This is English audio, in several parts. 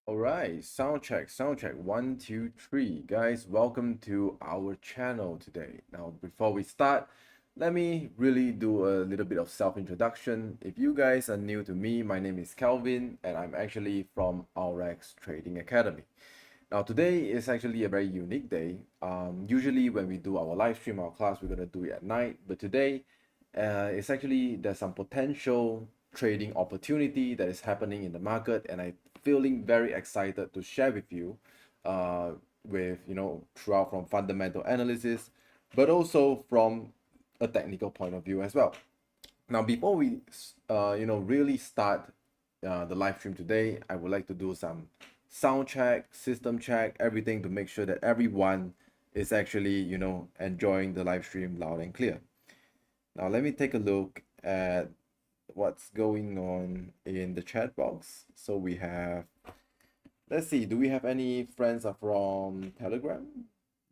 All right, sound check, sound check. One, two, three. Guys, welcome to our channel today. Now, before we start, let me really do a little bit of self-introduction. If you guys are new to me, my name is Kelvin, and I'm actually from RX Trading Academy. Now, today is actually a very unique day. Usually when we do our live stream, our class, we're gonna do it at night, but today, it's actually there's some potential trading opportunity that is happening in the market, and I'm feeling very excited to share with you, with throughout from fundamental analysis, but also from a technical point of view as well. Now, before we really start the live stream today, I would like to do some sound check, system check, everything to make sure that everyone is actually enjoying the live stream loud and clear. Now, let me take a look at what's going on in the chat box. So we have, let's see, do we have any friends are from Telegram?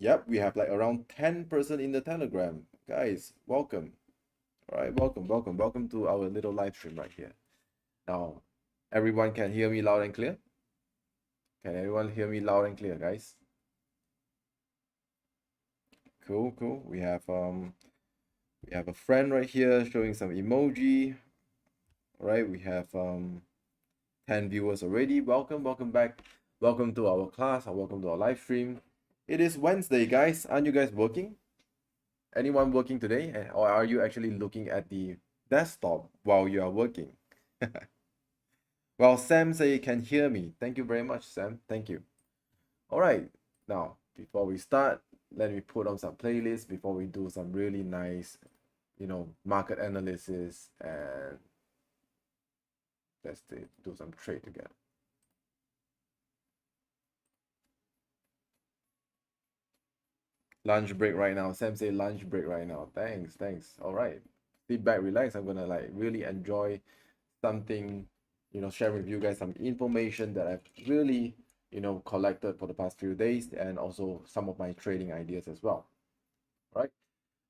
Yep, we have like around 10% in the Telegram. Guys, welcome. All right, welcome to our little live stream right here. Now, everyone can hear me loud and clear? Can everyone hear me loud and clear, guys? Cool. We have a friend right here showing some emoji. All right, we have 10 viewers already. Welcome back. Welcome to our class, or welcome to our live stream. It is Wednesday, guys. Aren't you guys working? Anyone working today? Or are you actually looking at the desktop while you are working? Well, Sam say you can hear me. Thank you very much, Sam. Thank you. All right. Now, before we start, let me put on some playlists before we do some really nice, market analysis, and let's do some trade together. Lunch break right now. Sam say lunch break right now. Thanks. All right. Sit back, relax. I'm gonna like really enjoy something, share with you guys some information that I've really, collected for the past few days, and also some of my trading ideas as well. Right.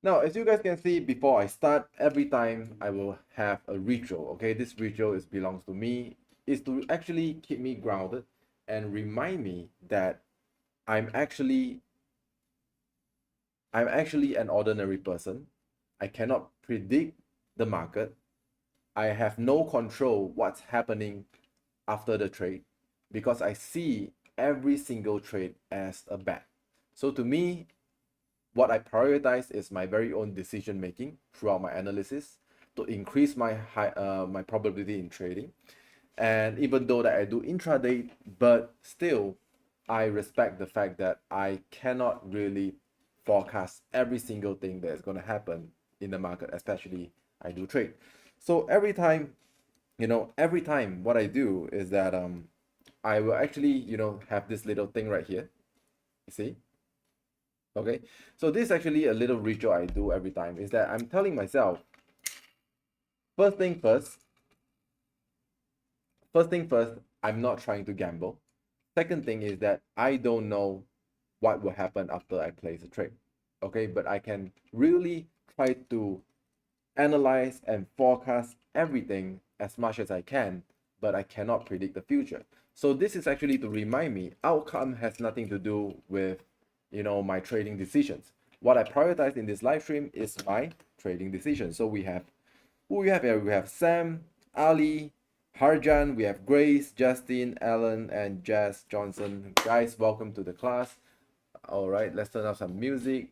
Now, as you guys can see, before I start, every time I will have a ritual. Okay, this ritual belongs to me, is to actually keep me grounded and remind me that I'm actually an ordinary person. I cannot predict the market. I have no control what's happening after the trade, because I see every single trade as a bet. So to me, what I prioritize is my very own decision making throughout my analysis to increase my my probability in trading. And even though that I do intraday, but still I respect the fact that I cannot really forecast every single thing that is going to happen in the market, especially I do trade. So every time, what I do is that I will actually, have this little thing right here. You see? Okay. So this is actually a little ritual I do every time, is that I'm telling myself, first thing first, I'm not trying to gamble. Second thing is that I don't know what will happen after I place a trade. Okay, but I can really try to analyze and forecast everything as much as I can, but I cannot predict the future. So this is actually to remind me, outcome has nothing to do with, my trading decisions. What I prioritize in this live stream is my trading decisions. So we have, who we have here? We have Sam, Ali, Harjan, we have Grace, Justin, Alan, and Jazz Johnson. Guys, welcome to the class. All right, let's turn off some music.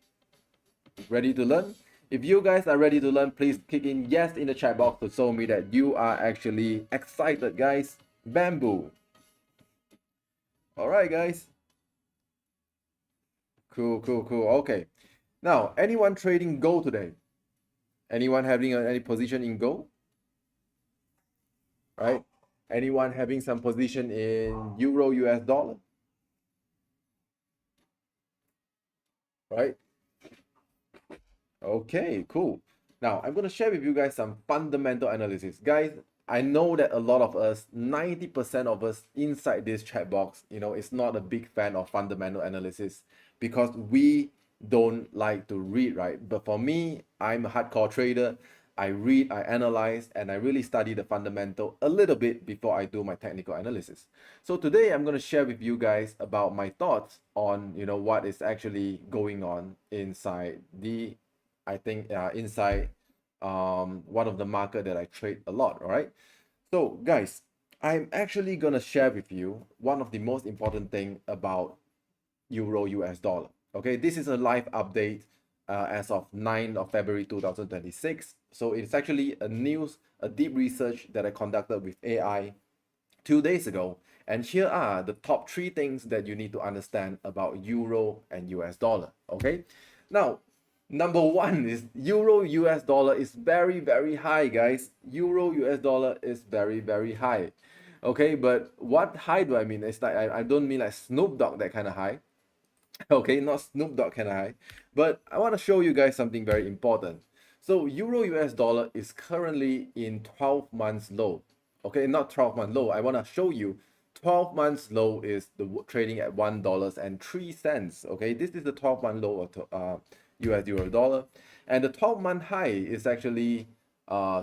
Ready to learn? If you guys are ready to learn, please kick in yes in the chat box to show me that you are actually excited, guys. Bamboo. All right, guys. Cool. Okay. Now, anyone trading gold today? Anyone having any position in gold? Right? Anyone having some position in euro, US dollar? Right? Okay, cool. Now, I'm going to share with you guys some fundamental analysis. Guys, I know that a lot of us, 90% of us inside this chat box, is not a big fan of fundamental analysis because we don't like to read, right? But for me, I'm a hardcore trader. I read, I analyze, and I really study the fundamental a little bit before I do my technical analysis. So today I'm going to share with you guys about my thoughts on, what is actually going on inside inside one of the market that I trade a lot, all right? So guys, I'm actually going to share with you one of the most important thing about Euro US dollar. Okay, this is a live update as of 9th of February 2026. So it's actually a deep research that I conducted with AI 2 days ago. And here are the top three things that you need to understand about Euro and US dollar. Okay, now number one is Euro US dollar is very, very high, guys. Euro US dollar is very, very high. Okay, but what high do I mean? It's like I don't mean like Snoop Dogg that kind of high. Okay, not Snoop Dogg can I? But I want to show you guys something very important. So Euro US dollar is currently in 12 months low. Okay, not 12 month low. I want to show you 12 months low is trading at $1.03. Okay, this is the 12-month low of US Euro dollar, and the 12-month high is actually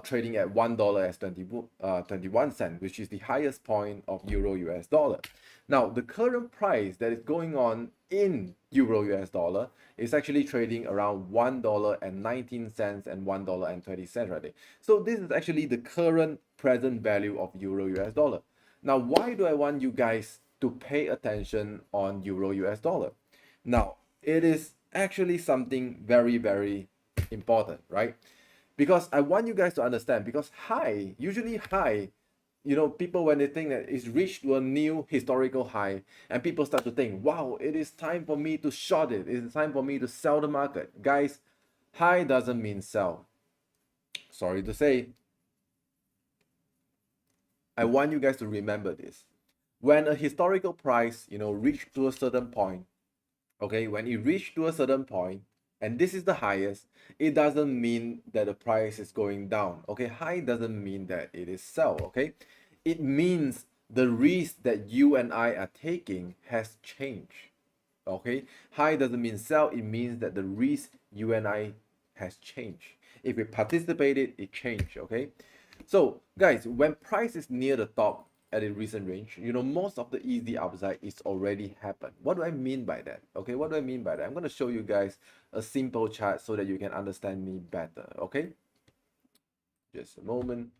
trading at $1.21, which is the highest point of Euro US dollar. Now, the current price that is going on in Euro US dollar is actually trading around $1.19 and $1.20 right there. So this is actually the current present value of Euro US dollar. Now, why do I want you guys to pay attention on Euro US dollar? Now, it is actually something very, very important, right? Because I want you guys to understand, because usually high, people when they think that it's reached to a new historical high, and people start to think, wow, it is time for me to short it. It's time for me to sell the market. Guys, high doesn't mean sell. Sorry to say. I want you guys to remember this. When a historical price, reach to a certain point, okay, when it reached to a certain point, and this is the highest, it doesn't mean that the price is going down. Okay, high doesn't mean that it is sell. Okay, it means the risk that you and I are taking has changed. Okay, high doesn't mean sell, it means that the risk you and I has changed. If we participated, it changed. Okay, so guys, when price is near the top at a recent range, most of the easy upside is already happened. What do I mean by that? Okay, what do I mean by that? I'm going to show you guys a simple chart so that you can understand me better. Okay, just a moment.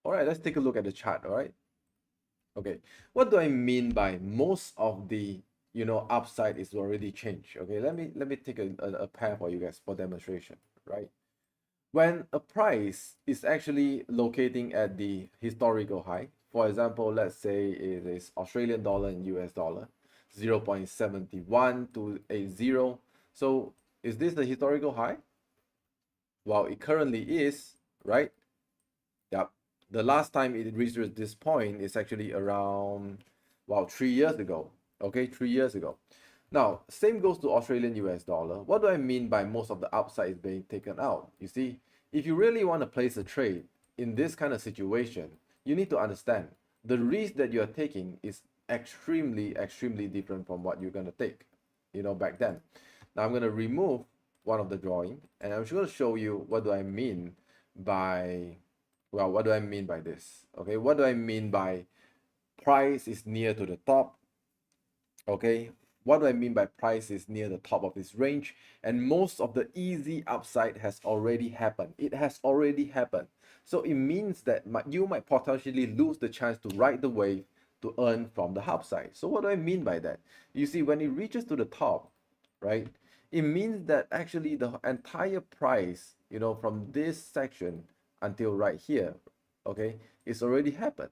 All right, let's take a look at the chart. All right, okay, what do I mean by most of the upside is already changed? Okay, let me take a pair for you guys for demonstration. Right, when a price is actually locating at the historical high, for example, let's say it is Australian dollar and US dollar, 0.71 to 80. So is this the historical high? Well, it currently is, right? Yep. The last time it reached this point is actually around, well, 3 years ago. Okay, 3 years ago. Now, same goes to Australian US dollar. What do I mean by most of the upside is being taken out? You see, if you really want to place a trade in this kind of situation, you need to understand the risk that you're taking is extremely, extremely different from what you're going to take, back then. Now, I'm going to remove one of the drawing, and I'm just going to show you what do I mean by, well, what do I mean by this? Okay, what do I mean by price is near to the top? Okay, what do I mean by price is near the top of this range? And most of the easy upside has already happened. It has already happened. So it means that you might potentially lose the chance to ride the wave to earn from the upside. So what do I mean by that? You see, when it reaches to the top, right, it means that actually the entire price, from this section until right here, okay, it's already happened.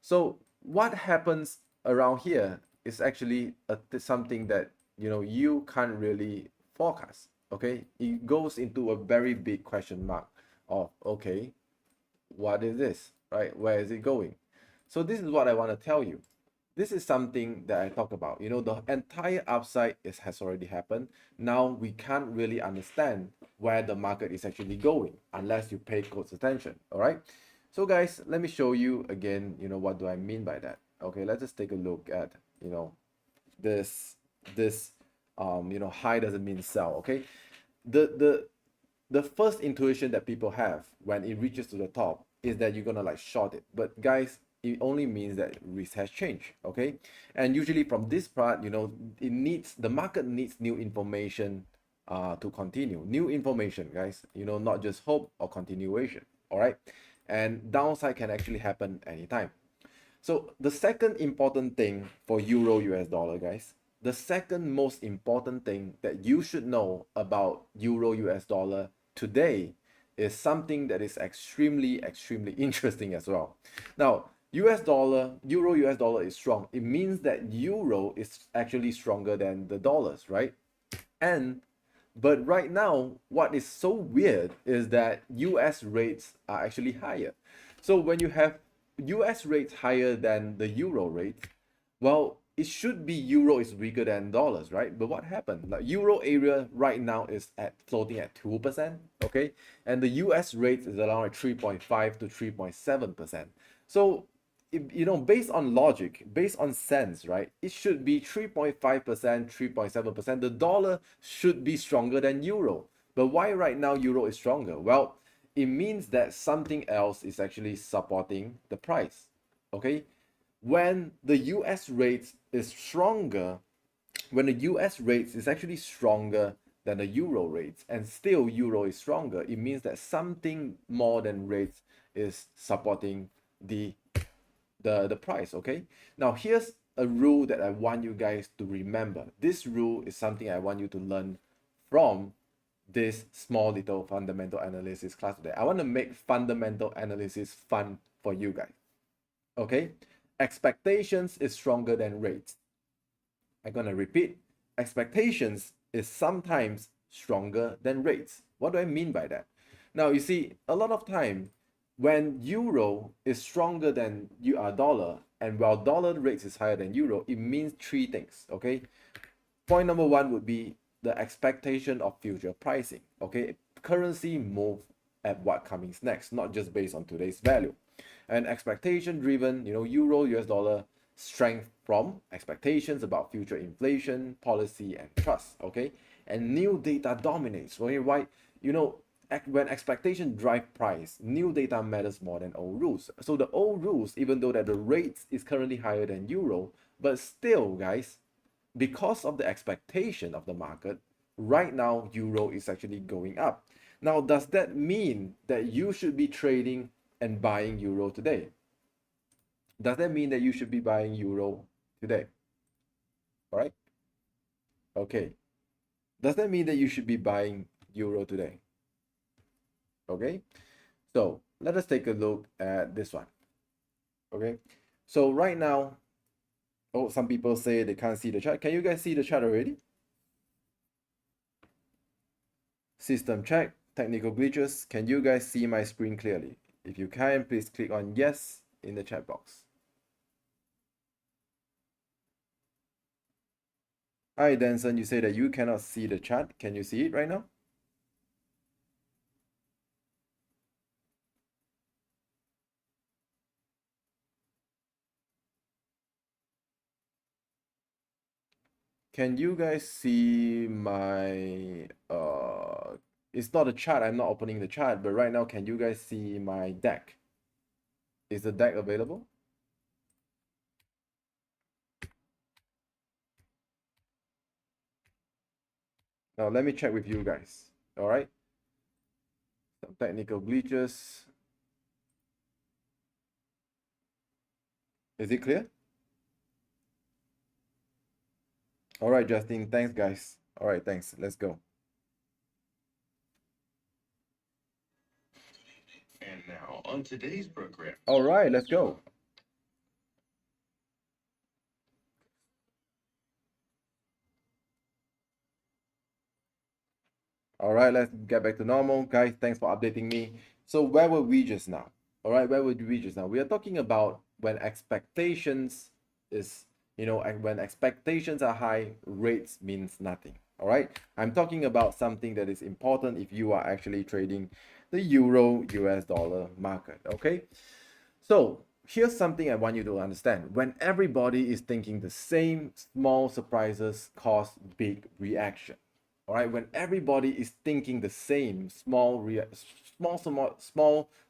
So what happens around here is actually something that you can't really forecast. Okay, it goes into a very big question mark of, okay, what is this, right? Where is it going? So this is what I want to tell you. This is something that I talk about. The entire upside has already happened. Now we can't really understand where the market is actually going unless you pay close attention. All right, so guys, let me show you again, what do I mean by that? Okay, let's just take a look at, this high doesn't mean sell. Okay, the first intuition that people have when it reaches to the top is that you're gonna like short it. But guys, it only means that risk has changed. Okay, and usually from this part, the market needs new information to continue. New information, guys. Not just hope or continuation. All right, and downside can actually happen anytime. So the second important thing for Euro US dollar, guys, the second most important thing that you should know about Euro US dollar today is something that is extremely, extremely interesting as well. Now, Euro US dollar is strong. It means that Euro is actually stronger than the dollars, right? But right now, what is so weird is that US rates are actually higher. So when you have US rates higher than the Euro rate, well, it should be Euro is weaker than dollars, right? But what happened? Like Euro area right now is floating at 2%, okay? And the US rate is around like 3.5 to 3.7%. So based on logic, based on sense, right? It should be 3.5%, 3.7%. The dollar should be stronger than Euro. But why right now Euro is stronger? Well, it means that something else is actually supporting the price. Okay? When the US rates is stronger, when the US rates is actually stronger than the Euro rates, and still Euro is stronger, it means that something more than rates is supporting the price. Okay, now here's a rule that I want you guys to remember. This rule is something I want you to learn from this small little fundamental analysis class today. I want to make fundamental analysis fun for you guys. Okay, expectations is stronger than rates. I'm gonna repeat, expectations is sometimes stronger than rates. What do I mean by that? Now you see, a lot of time when Euro is stronger than dollar, and while dollar rates is higher than Euro, it means three things. Okay, point number one would be the expectation of future pricing. Okay, currency move at what comes next, not just based on today's value. And expectation driven, Euro, US dollar, strength from expectations about future inflation, policy, and trust. Okay, and new data dominates. Okay, right? When expectation drive price, new data matters more than old rules. So the old rules, even though that the rates is currently higher than Euro, but still, guys, because of the expectation of the market, right now Euro is actually going up. Now, does that mean that you should be trading and buying Euro today? Does that mean that you should be buying Euro today? All right. Okay. Does that mean that you should be buying Euro today? Okay. So let us take a look at this one. Okay. So right now, some people say they can't see the chart. Can you guys see the chart already? System check, technical glitches. Can you guys see my screen clearly? If you can, please click on yes in the chat box. Hi, Danson, you say that you cannot see the chart. Can you see it right now? Can you guys see my it's not a chart, I'm not opening the chart, but right now can you guys see my deck? Is the deck available? Now let me check with you guys. All right, some technical glitches. Is it clear? All right, Justin, thanks guys. All right, thanks, let's go. And now on today's program. All right, let's go. All right, let's get back to normal. Guys, thanks for updating me. So where were we just now? All right, where were we just now? We are talking about when expectations is, when expectations are high, rates means nothing. All right, I'm talking about something that is important if you are actually trading the Euro US dollar market. Okay, so here's something I want you to understand. When everybody is thinking the same, small surprises cause big reaction. All right, when everybody is thinking the same, small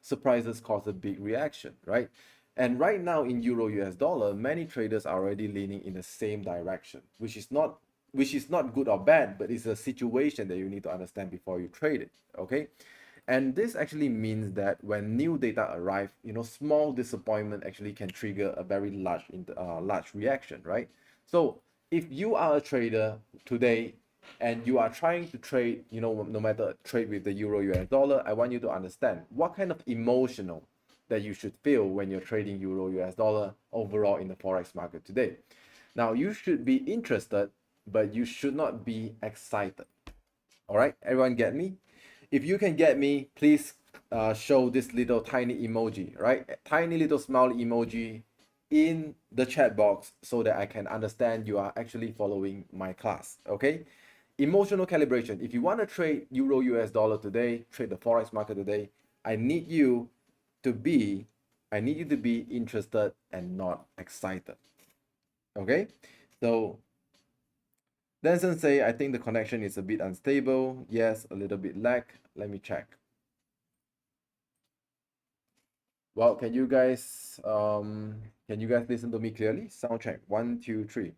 surprises cause a big reaction, right? And right now in Euro US dollar, many traders are already leaning in the same direction, which is not good or bad, but it's a situation that you need to understand before you trade it. Okay. And this actually means that when new data arrive, small disappointment actually can trigger a very large reaction, right? So if you are a trader today and you are trying to trade, no matter trade with the euro US dollar, I want you to understand what kind of emotional that you should feel when you're trading euro US dollar overall in the forex market today. Now you should be interested, but you should not be excited. All right, everyone get me? If you can get me, please show this little tiny emoji, right? A tiny little smile emoji in the chat box so that I can understand you are actually following my class, okay? Emotional calibration. If you want to trade euro US dollar today, trade the forex market today, I need you to be interested and not excited. Okay? So Denson say, I think the connection is a bit unstable. Yes, a little bit lag. Let me check. Well, can you guys listen to me clearly? Sound check. 1, 2, 3.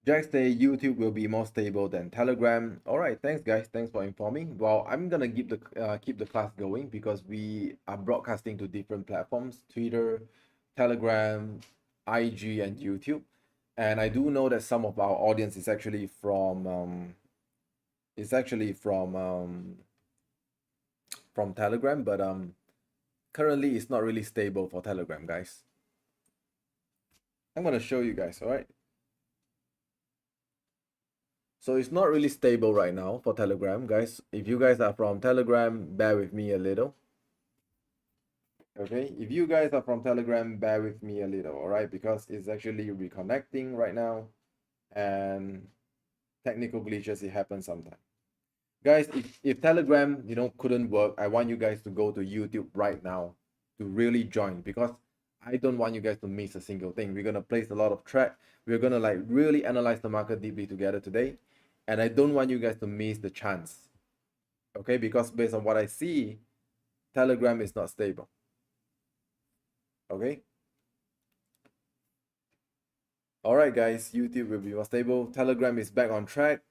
Jack say YouTube will be more stable than Telegram. All right, thanks guys. Thanks for informing. Well, I'm gonna keep the class going because we are broadcasting to different platforms: Twitter, Telegram, IG, and YouTube. And I do know that some of our audience is actually from Telegram, but currently it's not really stable for Telegram, guys. I'm gonna show you guys. All right. So it's not really stable right now for Telegram, guys. If you guys are from Telegram, bear with me a little. Okay, if you guys are from Telegram, bear with me a little, all right? Because it's actually reconnecting right now, and technical glitches, it happens sometimes. Guys, if Telegram, couldn't work, I want you guys to go to YouTube right now to really join, because I don't want you guys to miss a single thing. We're gonna place a lot of track. We're gonna like really analyze the market deeply together today, and I don't want you guys to miss the chance. Okay, because based on what I see, Telegram is not stable. Okay. All right, guys. YouTube will be more stable. Telegram is back on track.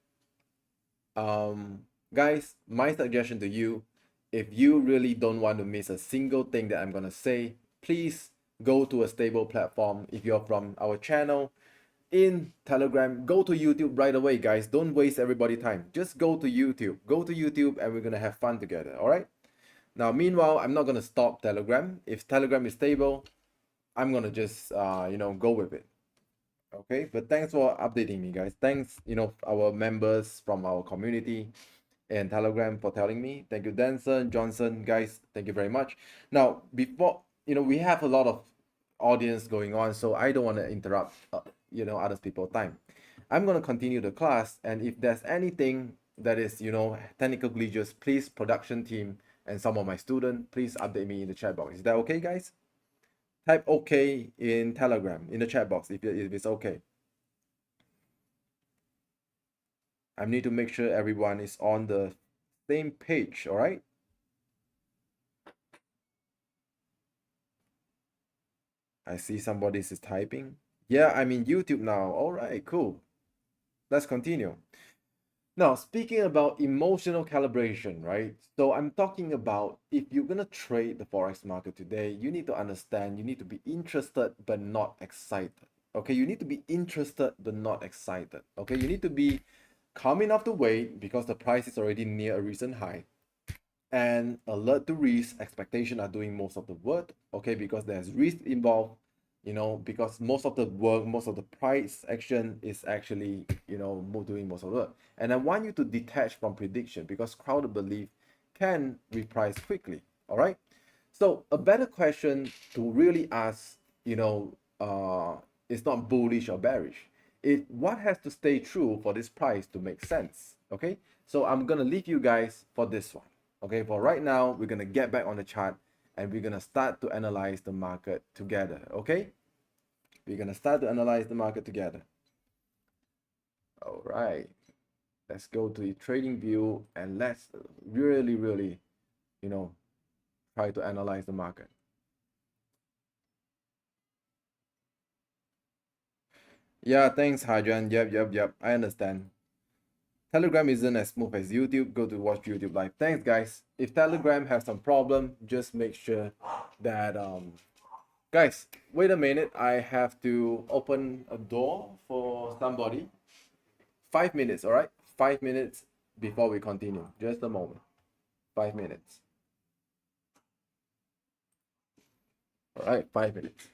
Guys, my suggestion to you, if you really don't want to miss a single thing that I'm gonna say, please go to a stable platform. If you're from our channel in Telegram, go to YouTube right away, guys. Don't waste everybody time. Just go to YouTube. Go to YouTube and we're gonna have fun together. All right. Now, meanwhile, I'm not gonna stop Telegram. If Telegram is stable, I'm gonna just go with it. Okay, but thanks for updating me, guys. Thanks, our members from our community and Telegram for telling me. Thank you, Danson, Johnson, guys. Thank you very much. Now, before we have a lot of audience going on, so I don't want to interrupt, other people's time. I'm gonna continue the class, and if there's anything that is, technical glitches, please, production team and some of my students, please update me in the chat box. Is that okay, guys? Type okay in Telegram in the chat box if it's okay. I need to make sure everyone is on the same page, all right? I see somebody is typing. Yeah, I'm in YouTube now. All right, cool. Let's continue. Now, speaking about emotional calibration, right? So I'm talking about if you're going to trade the forex market today, you need to understand, you need to be interested but not excited. Okay, you need to be interested but not excited. Okay, you need to be calm enough to wait because the price is already near a recent high, and alert to risk. Expectation are doing most of the work. Okay, because there's risk involved, because most of the work, most of the price action is actually doing most of the work. And I want you to detach from prediction because crowded belief can reprice quickly. All right, so a better question to really ask, it's not bullish or bearish. what has to stay true for this price to make sense? Okay, so I'm gonna leave you guys for this one. Okay, for right now, we're gonna get back on the chart and we're gonna start to analyze the market together. Okay, we're gonna start to analyze the market together. All right, let's go to the trading view and let's really, you know, try to analyze the market. Yeah, thanks, Hadrian. Yep. I understand. Telegram isn't as smooth as YouTube. Go to watch YouTube live. Thanks, guys. If Telegram has some problem, just make sure that guys, wait a minute. I have to open a door for somebody. 5 minutes, all right? 5 minutes before we continue. Just a moment. 5 minutes. All right, 5 minutes.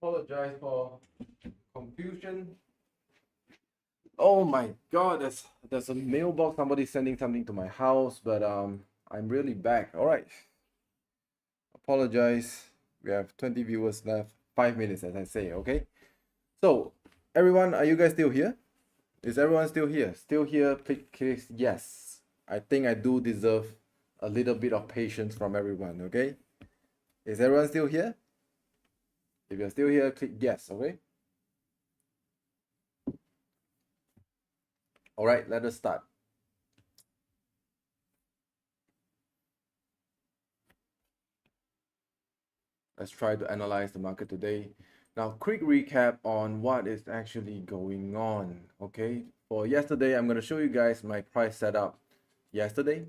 Apologize for confusion. Oh my god, there's a mailbox. Somebody sending something to my house, but I'm really back. All right. Apologize. We have 20 viewers left. 5 minutes, as I say. Okay. So, everyone, are you guys still here? Is everyone still here? Still here? Click yes. I think I do deserve a little bit of patience from everyone. Okay. Is everyone still here? If you're still here, click yes. Okay. All right. Let us start. Let's try to analyze the market today. Now, quick recap on what is actually going on. Okay, for yesterday, I'm going to show you guys my price setup yesterday.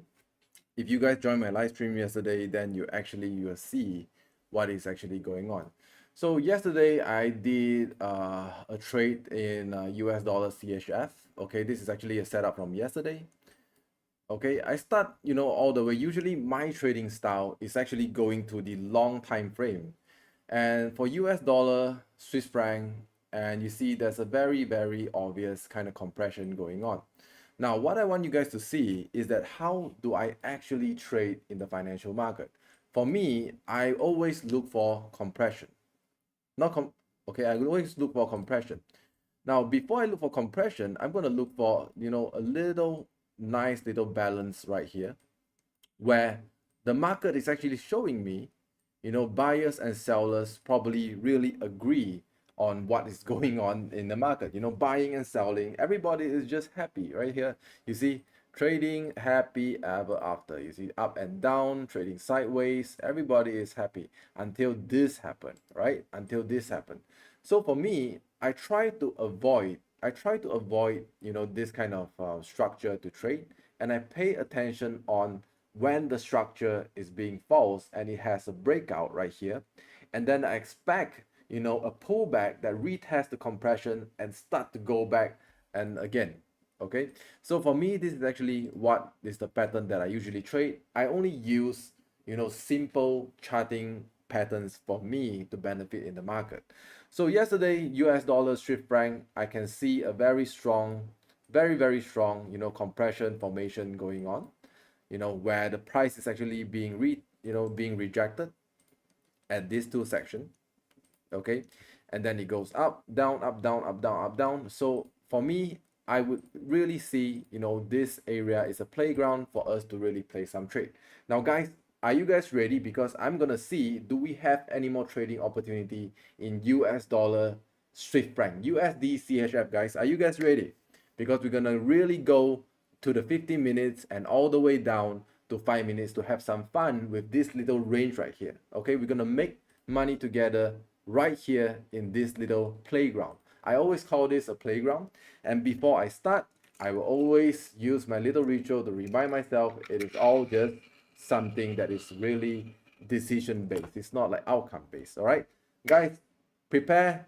If you guys joined my live stream yesterday, then you will see what is actually going on. So yesterday I did a trade in US dollar CHF. Okay, this is actually a setup from yesterday. Okay, I start, all the way. Usually my trading style is actually going to the long time frame. And for US dollar, Swiss franc, and you see there's a very, very obvious kind of compression going on. Now, what I want you guys to see is that how do I actually trade in the financial market? For me, I always look for compression. Okay, I always look for compression. Now, before I look for compression, I'm going to look for, a little nice little balance right here where the market is actually showing me, buyers and sellers probably really agree on what is going on in the market. Buying and selling, everybody is just happy right here. You see, trading happy ever after. You see, up and down, trading sideways, everybody is happy until this happened, right? Until this happened. So for me, I try to avoid, this kind of structure to trade, and I pay attention on when the structure is being false and it has a breakout right here, and then I expect, a pullback that retests the compression and start to go back and again. Okay, so for me, this is actually what is the pattern that I usually trade. I only use, simple charting patterns for me to benefit in the market. So yesterday, US dollar Swiss franc, I can see a very strong, very, very strong, compression formation going on, where the price is actually being being rejected at these two sections. Okay, and then it goes up, down, up, down, up, down, up, down. So for me, I would really see, this area is a playground for us to really play some trade. Now, guys, are you guys ready? Because I'm gonna see, do we have any more trading opportunity in US dollar Swiss franc, USD CHF, guys? Are you guys ready? Because we're gonna really go to the 15 minutes and all the way down to 5 minutes to have some fun with this little range right here. Okay, we're gonna make money together right here in this little playground. I always call this a playground. And before I start, I will always use my little ritual to remind myself it is all just something that is really decision based. It's not like outcome based. All right, guys, prepare.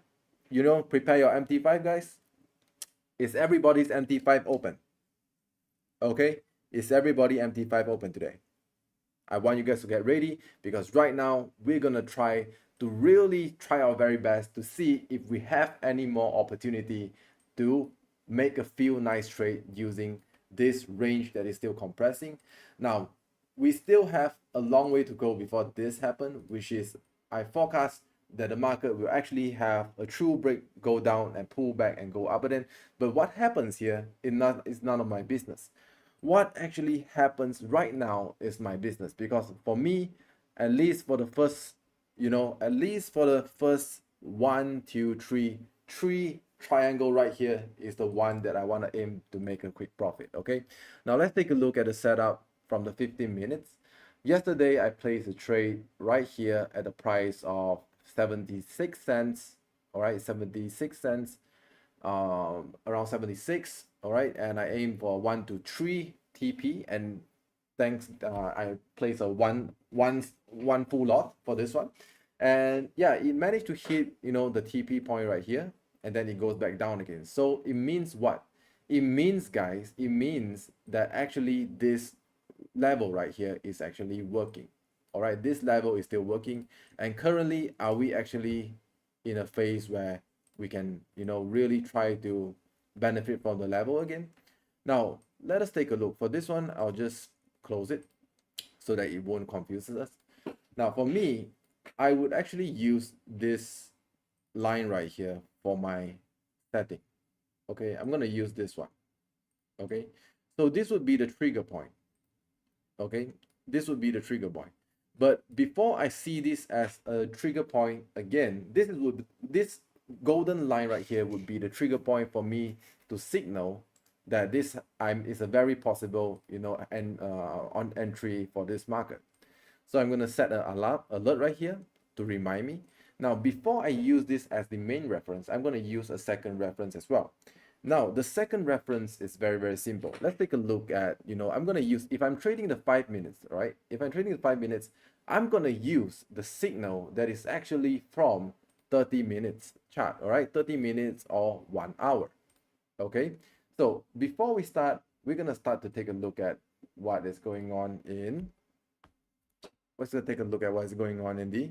Prepare your MT5, guys. Is everybody's MT5 open? Okay, is everybody MT5 open today? I want you guys to get ready because right now we're gonna try to really try our very best to see if we have any more opportunity to make a few nice trade using this range that is still compressing. Now, we still have a long way to go before this happen, which is I forecast that the market will actually have a true break, go down and pull back and go up again. But what happens here is none of my business. What actually happens right now is my business, because for me, at least for the first, at least for the first 1, 2, 3, three triangle right here is the one that I want to aim to make a quick profit. Okay, now let's take a look at the setup from the 15 minutes. Yesterday I placed a trade right here at the price of 76 cents. All right, 76 cents, around 76. All right, and I aim for 1 to 3 TP, and thanks, I placed a one full lot for this one, and yeah, it managed to hit, the TP point right here, and then it goes back down again. So it means what? It means, guys, it means that actually this level right here is actually working. All right, this level is still working, and currently, are we actually in a phase where we can, really try to benefit from the level again? Now, let us take a look. For this one, I'll just close it so that it won't confuse us. Now, for me, I would actually use this line right here for my setting. Okay, I'm gonna use this one. Okay, so this would be the trigger point. Okay, this would be the trigger point. But before I see this as a trigger point again, this golden line right here would be the trigger point for me to signal that this is a very possible, on entry for this market. So I'm going to set an alert right here to remind me. Now, before I use this as the main reference, I'm going to use a second reference as well. Now, the second reference is very, very simple. Let's take a look at, I'm going to use, if I'm trading the 5 minutes, right? If I'm trading the 5 minutes, I'm going to use the signal that is actually from 30 minutes chart, all right? 30 minutes or 1 hour, okay? So before we start, we're going to start to take a look at what is going on in, let's take a look at what is going on in the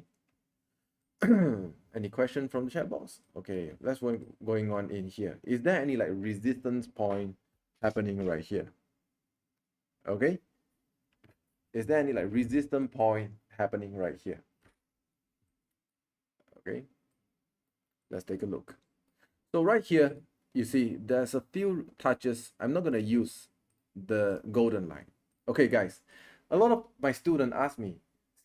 any question from the chat box? Okay, that's what going on in here. Is there any like resistance point happening right here? Okay, is there any like resistance point happening right here? Okay, let's take a look. So right here, you see there's a few touches. I'm not gonna use the golden line. Okay, guys, a lot of my students ask me,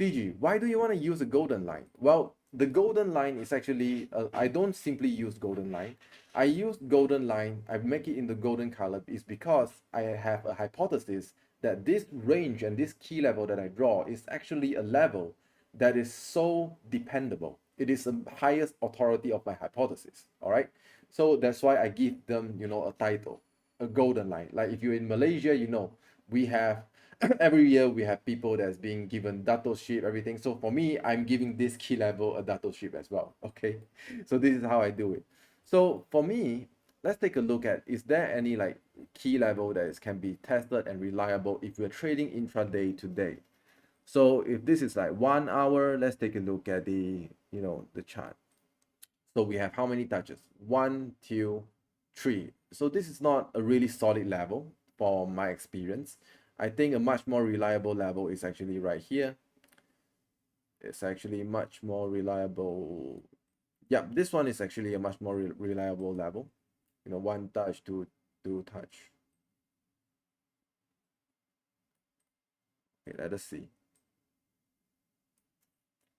CG, why do you want to use a golden line? Well, the golden line is actually, I don't simply use golden line. I use golden line, I make it in the golden color is because I have a hypothesis that this range and this key level that I draw is actually a level that is so dependable. It is the highest authority of my hypothesis, all right? So that's why I give them, a title, a golden line. Like if you're in Malaysia, we have every year we have people that's being given dato-ship, everything. So for me, I'm giving this key level a dato-ship as well. Okay, so this is how I do it. So for me, let's take a look at, is there any like key level that can be tested and reliable if we're trading intraday today? So if this is like 1 hour, let's take a look at the, the chart. So we have how many touches? 1, 2, 3. So this is not a really solid level for my experience. I think a much more reliable level is actually right here. It's actually much more reliable. Yeah, this one is actually a much more reliable level. 1 touch, 2 touch. Okay, let us see.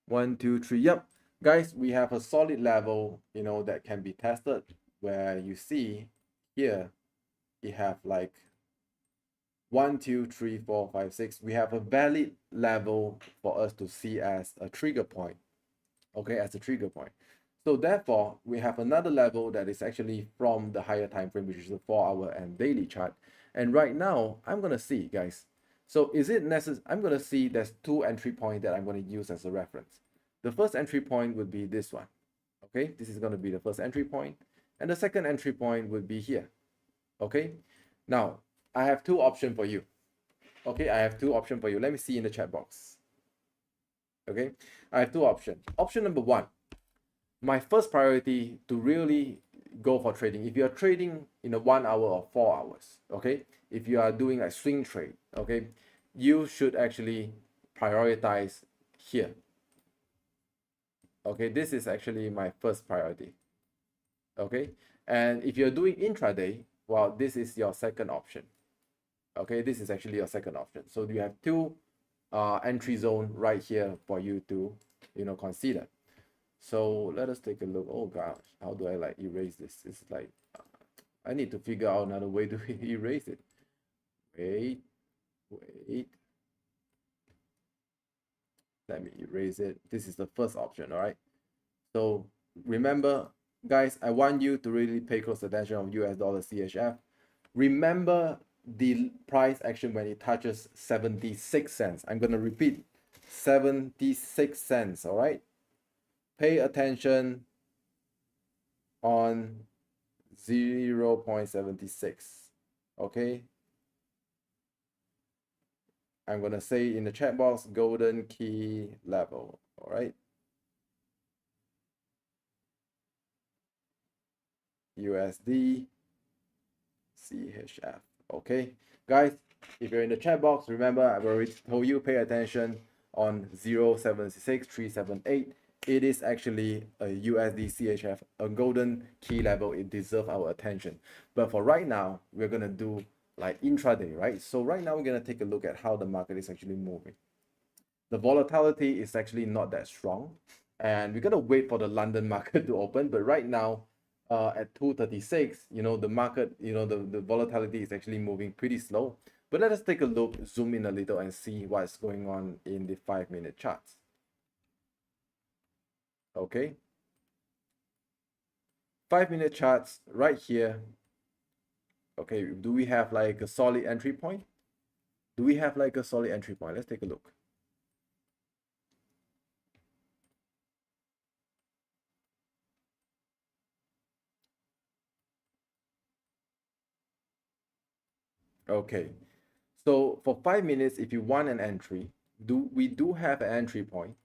1, 2, 3. Yep, guys, we have a solid level, that can be tested, where you see here, you have like 1, 2, 3, 4, 5, 6. We have a valid level for us to see as a trigger point. Okay, as a trigger point. So therefore, we have another level that is actually from the higher time frame, which is the 4-hour and daily chart. And right now, I'm gonna see, guys. So is it necessary? I'm gonna see there's 2 entry points that I'm gonna use as a reference. The first entry point would be this one. Okay, this is gonna be the first entry point, and the second entry point would be here. Okay, now I have 2 options for you. Okay, I have 2 options for you. Let me see in the chat box. Okay, I have 2 options. Option number 1, my first priority to really go for trading. If you are trading in a 1 hour or 4 hours, okay, if you are doing a swing trade, okay, you should actually prioritize here. Okay, this is actually my first priority. Okay, and if you're doing intraday, well, this is your second option. Okay, this is actually your second option. So you have 2 entry zone right here for you to consider. So let us take a look. Oh gosh, how do I like erase this? It's like I need to figure out another way to erase it. Wait. Let me erase it. This is the first option, all right? So remember, guys, I want you to really pay close attention on US dollar CHF. Remember the price action when it touches 76 cents. I'm going to repeat, 76 cents, all right? Pay attention on 0.76, okay? I'm going to say in the chat box, golden key level, all right? USD CHF. Okay, guys, if you're in the chat box, remember I've already told you pay attention on 0.76378. It is actually a USD CHF, a golden key level. It deserves our attention. But for right now, we're gonna do like intraday, right? So right now we're gonna take a look at how the market is actually moving. The volatility is actually not that strong, and we're gonna wait for the London market to open. But right now, at 2:36, the market, the volatility is actually moving pretty slow. But let us take a look, zoom in a little, and see what's going on in the 5-minute charts. Okay, 5-minute charts right here. Okay, do we have like a solid entry point? Do we have like a solid entry point? Let's take a look. Okay, so for 5 minutes, if you want an entry, we do have an entry point,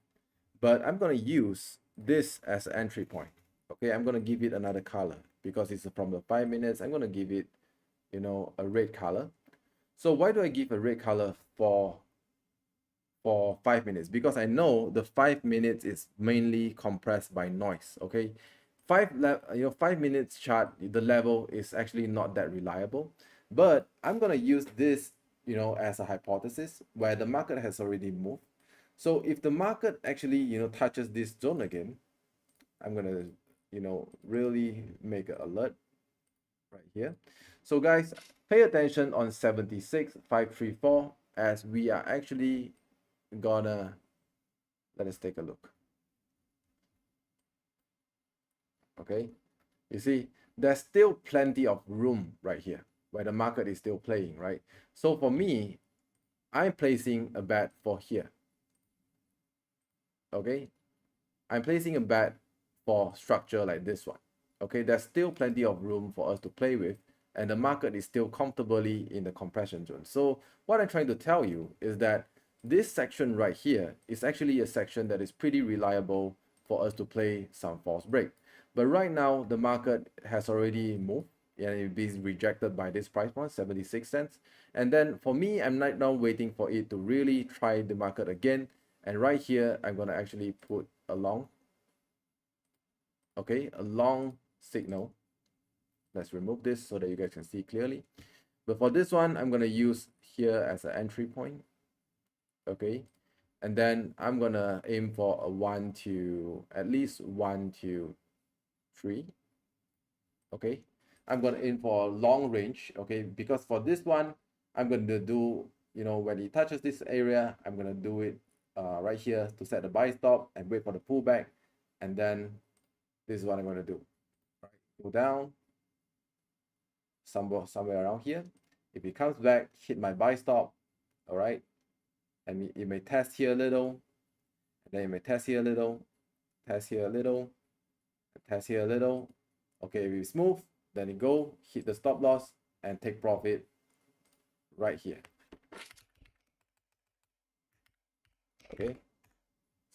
but I'm gonna use this as an entry point. Okay, I'm gonna give it another color because it's from the 5 minutes. I'm gonna give it, a red color. So why do I give a red color for 5 minutes? Because I know the 5 minutes is mainly compressed by noise. Okay, 5 minutes chart, the level is actually not that reliable, but I'm gonna use this, as a hypothesis where the market has already moved. So if the market actually, touches this zone again, I'm gonna, really make an alert right here. So guys, pay attention on 76,534 as we are actually gonna, let us take a look. Okay, you see there's still plenty of room right here where the market is still playing, right? So for me, I'm placing a bet for here. Okay, I'm placing a bet for structure like this one. Okay, there's still plenty of room for us to play with, and the market is still comfortably in the compression zone. So what I'm trying to tell you is that this section right here is actually a section that is pretty reliable for us to play some false break. But right now, the market has already moved and it is rejected by this price point, 76 cents. And then for me, I'm right now waiting for it to really try the market again. And right here, I'm going to actually put a long, okay, a long signal. Let's remove this so that you guys can see clearly. But for this one, I'm going to use here as an entry point. Okay, and then I'm gonna aim for a 1 to at least 1 to 3. Okay, I'm gonna aim for a long range. Okay, because for this one, I'm gonna do, when it touches this area, I'm gonna do it right here to set the buy stop and wait for the pullback, and then this is what I'm gonna do. Right, go down somewhere around here. If it comes back, hit my buy stop. All right, and it may test here a little, and then it may test here a little, test here a little, test here a little. Okay, if it's smooth, then it go, hit the stop loss, and take profit right here. Okay,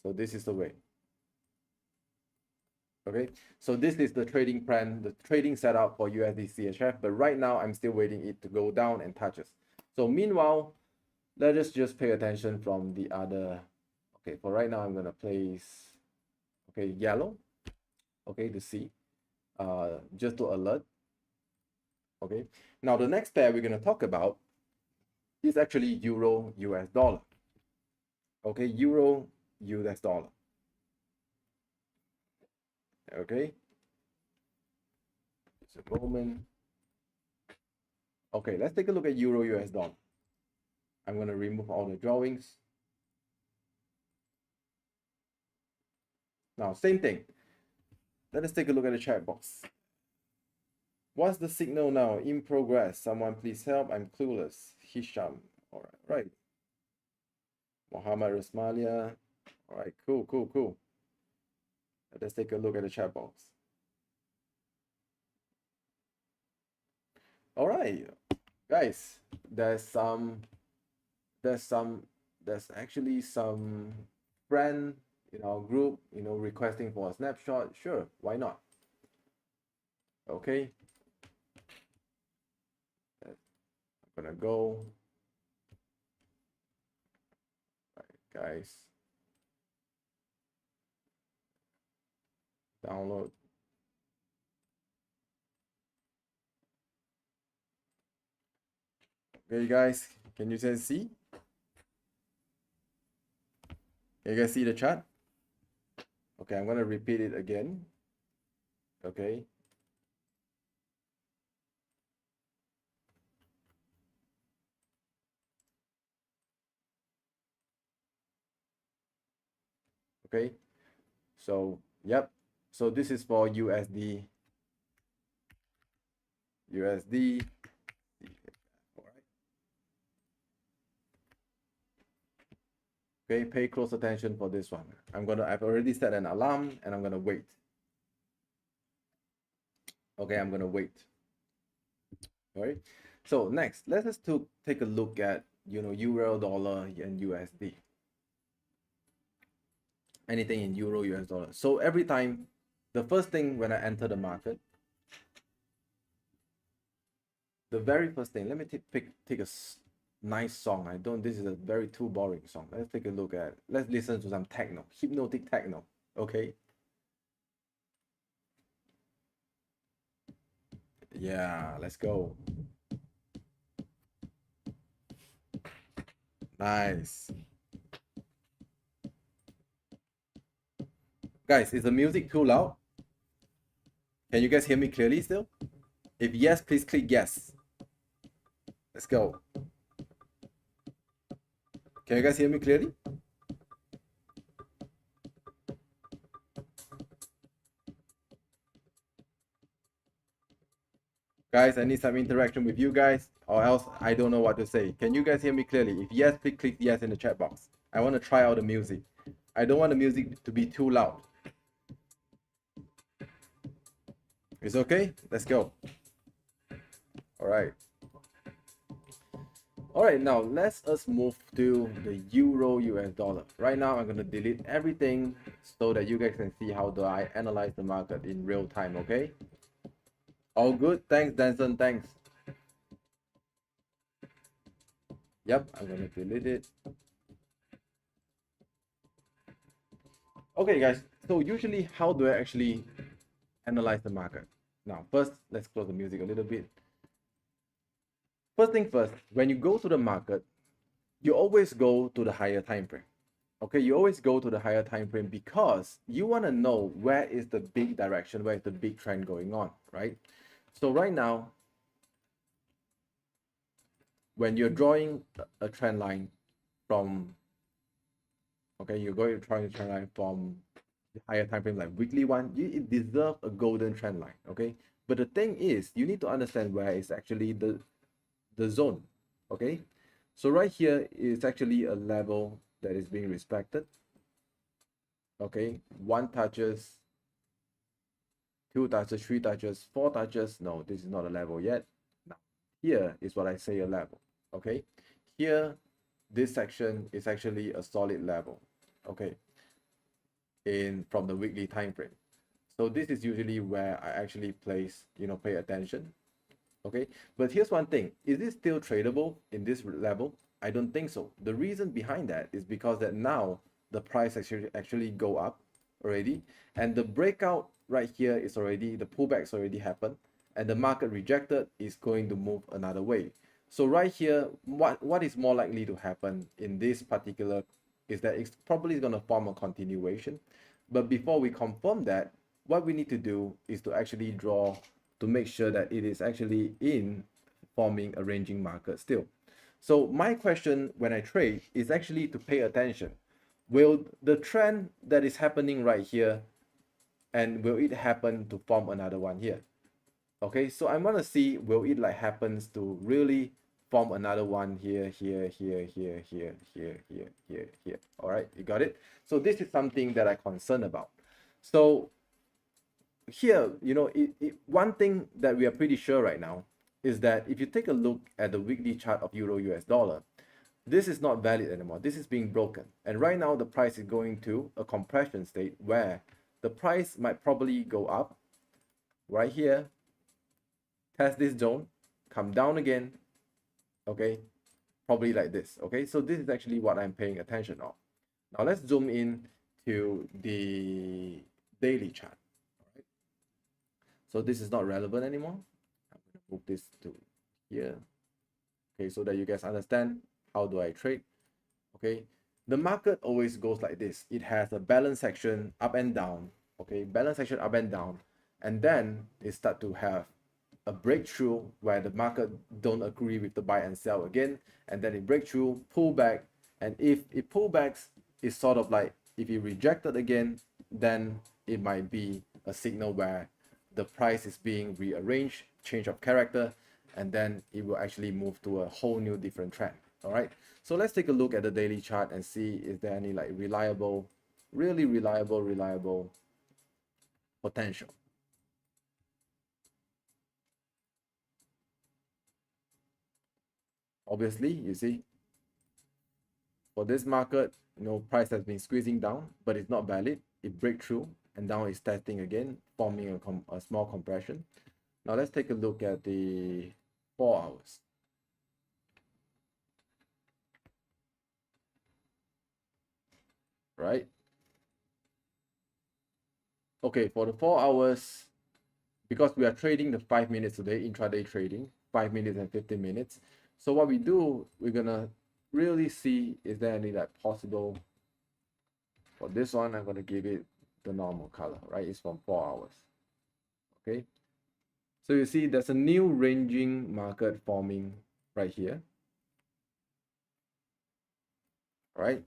so this is the way. Okay, so this is the trading plan, the trading setup for USD CHF, but right now I'm still waiting it to go down and touches. So meanwhile, let us just pay attention from the other. Okay, for right now, I'm gonna place, okay, yellow, okay, to see, just to alert. Okay, now the next pair we're gonna talk about is actually Euro US dollar. Okay, Euro US dollar. Okay, just a moment. Okay, let's take a look at Euro US dollar. I'm gonna remove all the drawings. Now, same thing. Let us take a look at the chat box. What's the signal now? In progress. Someone please help. I'm clueless. Hisham. All right, right. Muhammad Rasmalia. All right, cool, cool, cool. Let's take a look at the chat box. All right, guys. There's actually some friend in our group, requesting for a snapshot. Sure, why not? Okay. I'm gonna go. All right, guys. Download. Okay, guys, can you guys see? Can you guys see the chat? Okay, I'm gonna repeat it again. Okay. Okay. So Yep. So this is for USD. USD. All right. Okay, pay close attention for this one. I've already set an alarm and I'm gonna wait. Okay, I'm gonna wait. All right. So next, let us take a look at euro, dollar, and USD. Anything in euro, US dollar. So every time, the first thing when I enter the market, the very first thing, let me take a nice song. I don't. This is a very too boring song. Let's take a look at. Let's listen to some techno, hypnotic techno. Okay. Yeah, let's go. Nice. Guys, is the music too loud? Can you guys hear me clearly still? If yes, please click yes. Let's go. Can you guys hear me clearly? Guys, I need some interaction with you guys, or else I don't know what to say. Can you guys hear me clearly? If yes, please click yes in the chat box. I want to try out the music. I don't want the music to be too loud. It's okay? Let's go. All right. All right, now let's us move to the euro US dollar. Right now, I'm going to delete everything so that you guys can see how do I analyze the market in real time, okay? All good? Thanks, Danson. Thanks. Yep, I'm going to delete it. Okay, guys. So usually, how do I actually analyze the market? Now, first, let's close the music a little bit. First thing first, when you go to the market, you always go to the higher time frame. Okay, you always go to the higher time frame because you want to know where is the big direction, where is the big trend going on, right? So right now, when you're drawing a trend line from, okay, you're going to try a trend line from the higher time frame, like weekly one, it deserves a golden trend line, okay? But the thing is, you need to understand where is actually the zone, okay? So right here is actually a level that is being respected, okay? 1 touches, 2 touches, 3 touches, 4 touches. No, this is not a level yet. Now, here is what I say a level, okay? Here, this section is actually a solid level, okay? From the weekly time frame. So this is usually where I actually pay attention, okay? But here's one thing, is this still tradable in this level? I don't think so. The reason behind that is because that now the price actually go up already, and the breakout right here is already, the pullbacks already happened, and the market rejected is going to move another way. So right here, what is more likely to happen in this particular is that it's probably going to form a continuation. But before we confirm that, what we need to do is to actually draw to make sure that it is actually in forming a ranging market still. So my question when I trade is actually to pay attention. Will the trend that is happening right here, and will it happen to form another one here? Okay, so I want to see, will it like happens to really form another one here, here, here, here, here, here, here, here, here. All right, you got it? So this is something that I'm concerned about. So here, one thing that we are pretty sure right now is that if you take a look at the weekly chart of euro US dollar, this is not valid anymore. This is being broken. And right now the price is going to a compression state where the price might probably go up right here, test this zone, come down again, okay, probably like this, okay? So this is actually what I'm paying attention on. Now let's zoom in to the daily chart. So this is not relevant anymore. I'm going to move this to here. Okay, so that you guys understand how do I trade. Okay, the market always goes like this. It has a balance section up and down. Okay, balance section up and down. And then it start to have a breakthrough where the market don't agree with the buy and sell again. And then it break through, pull back. And if it pull backs, it's sort of like if it rejected again, then it might be a signal where the price is being rearranged, change of character, and then it will actually move to a whole new different trend. All right, so let's take a look at the daily chart and see is there any like reliable, really reliable potential. Obviously, you see, for this market, price has been squeezing down, but it's not valid. It break through and now it's testing again, forming a small compression. Now let's take a look at the 4 hours. Right? Okay, for the 4 hours, because we are trading the 5 minutes today, intraday trading, 5 minutes and 15 minutes. So what we do, we're gonna really see is there any like possible. For this one, I'm gonna give it the normal color, right? It's from 4 hours. Okay. So you see there's a new ranging market forming right here. Right?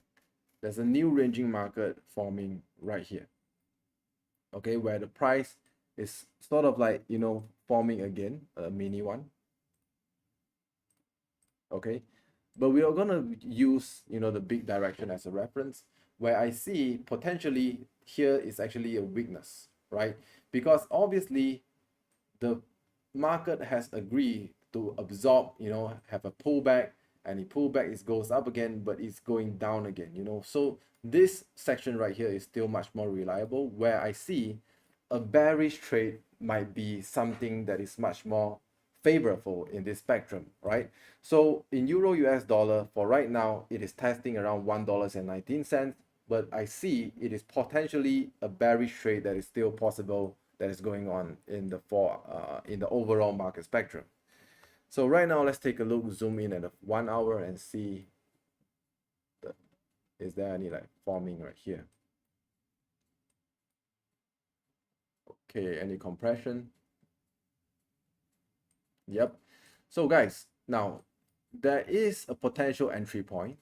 There's a new ranging market forming right here. Okay, where the price is sort of like, forming again, a mini one. Okay, but we are going to use, the big direction as a reference, where I see potentially here is actually a weakness, right? Because obviously the market has agreed to absorb, have a pullback, and the pullback goes up again, but it's going down again, So this section right here is still much more reliable, where I see a bearish trade might be something that is much more favorable in this spectrum, right? So in Euro US dollar, for right now, it is testing around $1.19, but I see it is potentially a bearish trade that is still possible, that is going on in the overall market spectrum. So right now, let's take a look, zoom in at the 1 hour and see is there any like forming right here. Okay, any compression? Yep. So guys, now there is a potential entry point,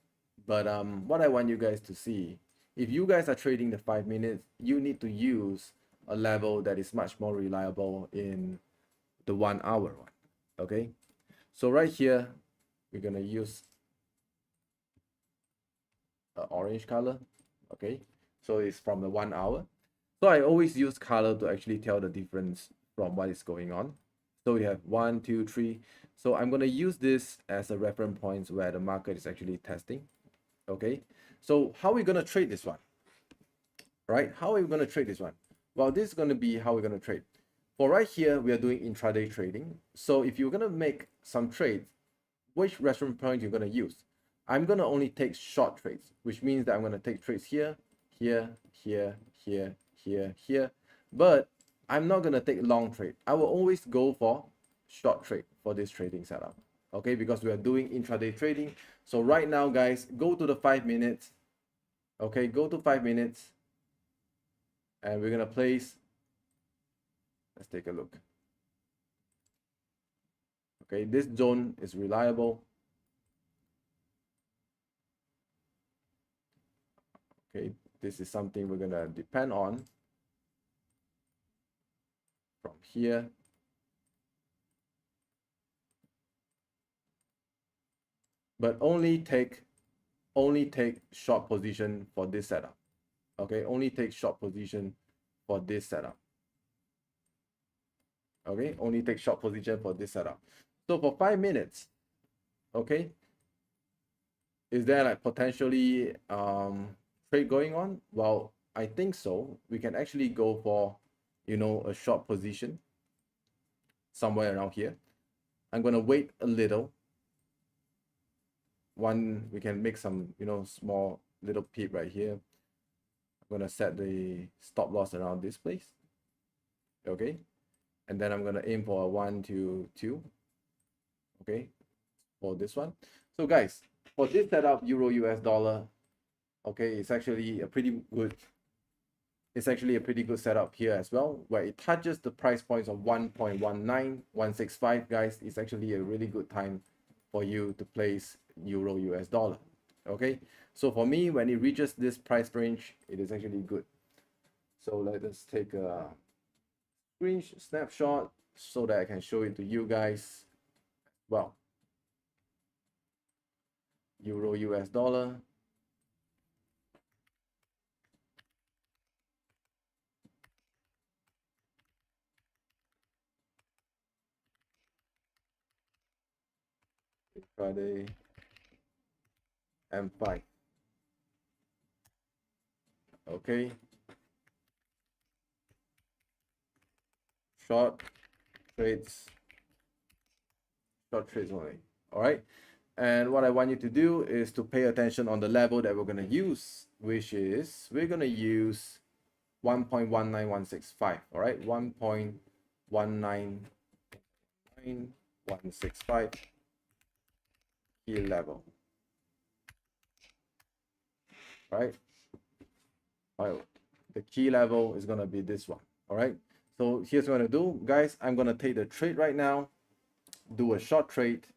but what I want you guys to see, if you guys are trading the 5 minutes, you need to use a level that is much more reliable in the 1 hour one. Okay, so right here we're gonna use orange color. Okay, so it's from the 1 hour. So I always use color to actually tell the difference from what is going on. So we have 1, 2, 3. So I'm going to use this as a reference point where the market is actually testing. Okay, so how are we going to trade this one? Right, how are we going to trade this one? Well, this is going to be how we're going to trade. For right here, we are doing intraday trading. So if you're going to make some trades, which reference point you're going to use? I'm going to only take short trades, which means that I'm going to take trades here, here, here, here, here, but I'm not going to take long trade. I will always go for short trade for this trading setup. Okay, because we are doing intraday trading. So right now, guys, go to the 5 minutes. Okay, go to 5 minutes. And we're going to place, let's take a look. Okay, this zone is reliable. Okay, this is something we're going to depend on from here. But only take short position for this setup. Okay, only take short position for this setup. Okay, only take short position for this setup. So for 5 minutes, okay, is there like potentially trade going on? Well, I think so. We can actually go for, a short position somewhere around here. I'm gonna wait a little. We can make some, small little peep right here. I'm gonna set the stop loss around this place. Okay, and then I'm gonna aim for a 1, 2, 2. Okay, for this one. So guys, for this setup, Euro US dollar, okay, it's actually a pretty good setup here as well, where it touches the price points of 1.19165. guys. It's actually a really good time for you to place Euro US dollar. Okay, so for me, when it reaches this price range, it is actually good. So let us take a screen snapshot so that I can show it to you guys. Well, Euro US dollar. Friday M5. Okay. Short trades, short trades only. All right. And what I want you to do is to pay attention on the level that we're going to use, which is we're going to use 1.19165. All right. 1.19165 key level. Right. All right. The key level is going to be this one. All right. So here's what I'm going to do, guys. I'm going to take the trade right now, do a short trade.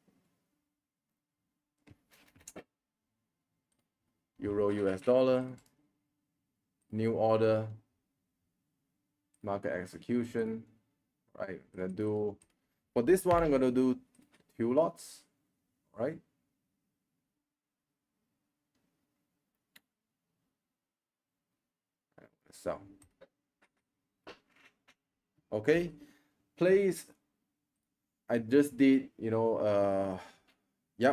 Euro US dollar, new order, market execution. Right, I'm gonna do for this one, I'm gonna do 2 lots. Right, sell. Okay, please. I just did, yep,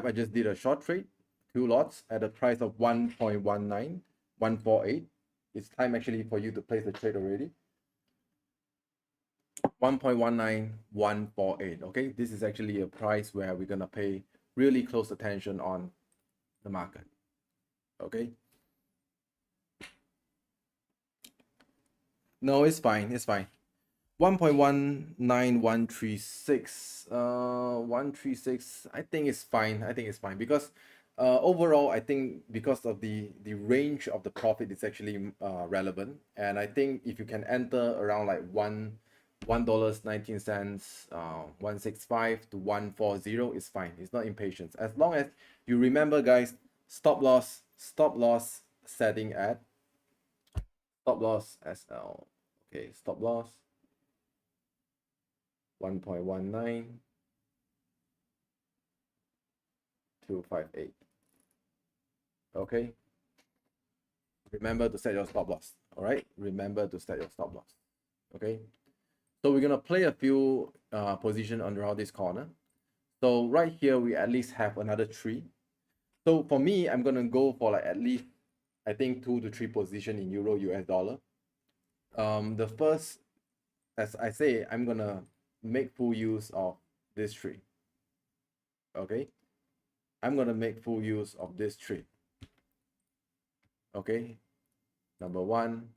I just did a short trade, 2 lots at a price of 1.19148. It's time actually for you to place the trade already. 1.19148. Okay, this is actually a price where we're gonna pay really close attention on the market. Okay. No, it's fine. It's fine. 1.19136. 136. I think it's fine. I think it's fine because overall, I think because of the range of the profit is actually relevant, and I think if you can enter around like $1.19, 165 to 140 is fine. It's not impatience. As long as you remember, guys, stop loss setting at stop loss SL. Okay, stop loss 1.19258. Okay, remember to set your stop loss. All right, remember to set your stop loss. Okay, so we're gonna play a few position around this corner. So right here we at least have another 3. So for me, I'm gonna go for like at least I think 2 to 3 position in Euro US dollar. The first, as I say, I'm gonna make full use of this tree. Okay, I'm gonna make full use of this tree. Okay, number 1.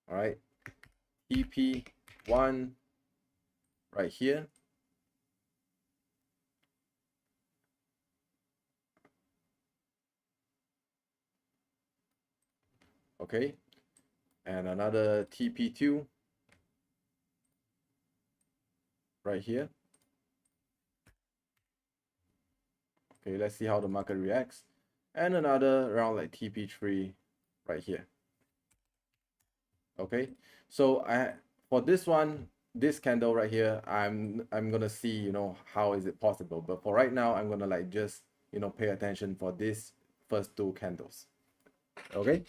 All right, TP1 right here. Okay, and another TP2 right here. Okay, let's see how the market reacts. And another around like TP3 right here. Okay, so for this one, this candle right here, I'm gonna see how is it possible. But for right now, I'm gonna like just pay attention for this first 2 candles. Okay.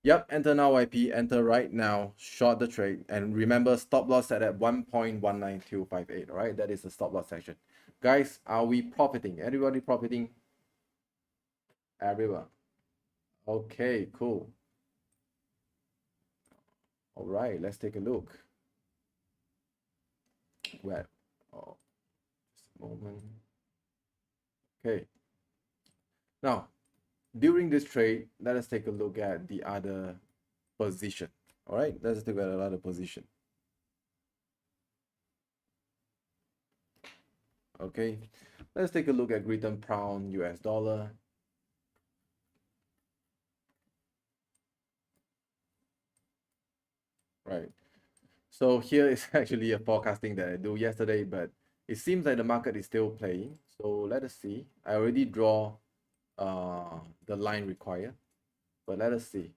Yep, enter now YP, enter right now, short the trade, and remember stop loss set at 1.19258. All right, that is the stop loss section. Guys, are we profiting? Everybody profiting? Everyone. Okay, cool. All right, let's take a look. Well, oh, just a moment. Okay. Now, during this trade, let us take a look at the other position. All right, let's take a look at another position. Okay, let's take a look at Great Pound US dollar. Right. So here is actually a forecasting that I do yesterday, but it seems like the market is still playing. So let us see. I already draw the line require. But let us see.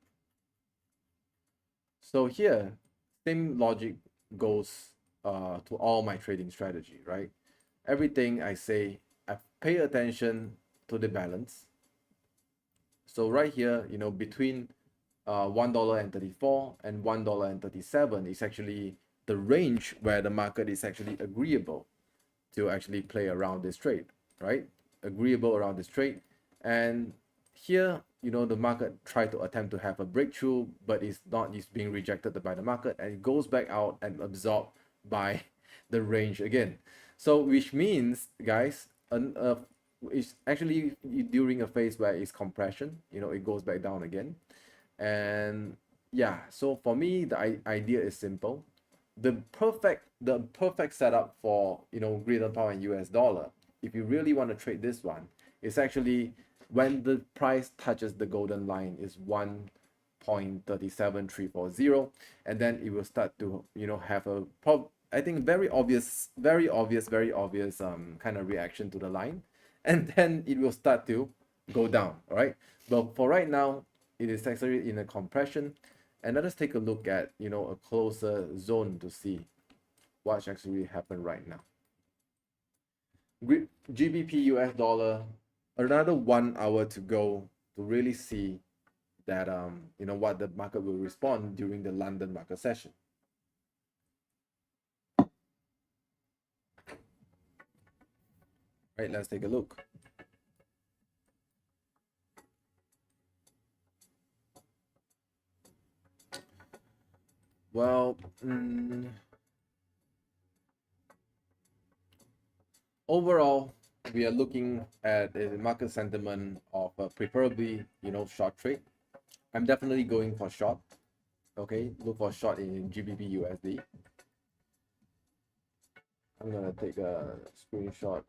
So here, same logic goes to all my trading strategy, right? Everything I say, I pay attention to the balance. So right here, between $1.34 and $1.37 is actually the range where the market is actually agreeable to actually play around this trade, right? Agreeable around this trade. And here, the market tried to attempt to have a breakthrough, but it's being rejected by the market, and it goes back out and absorbed by the range again. So which means, guys, it's actually during a phase where it's compression, it goes back down again. And yeah, so for me, the idea is simple. The perfect setup for greater power in US dollar, if you really want to trade this one, is actually when the price touches the golden line is 1.37340, and then it will start to have a I think very obvious kind of reaction to the line, and then it will start to go down. All right, but for right now, it is actually in a compression. And let us take a look at a closer zone to see what's actually happened right now. GBP US dollar, another 1 hour to go to really see that what the market will respond during the London market session. Right, let's take a look. Well, overall, we are looking at a market sentiment of preferably short trade. I'm definitely going for short. Okay, look for short in GBP USD. I'm gonna take a screenshot.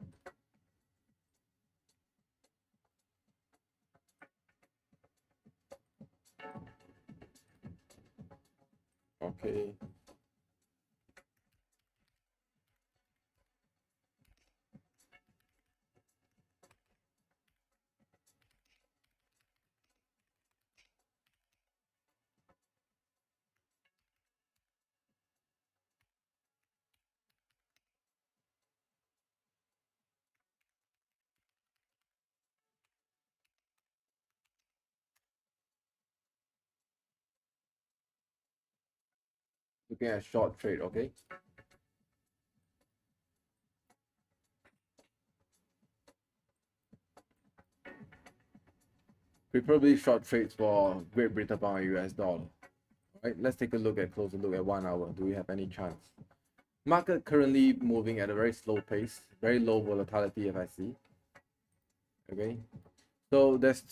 Okay. Looking at short trade, okay? Preferably short trades for Great Britain pound US dollar. All right, let's take a closer look at 1 hour. Do we have any chance? Market currently moving at a very slow pace, very low volatility if I see. Okay, so there's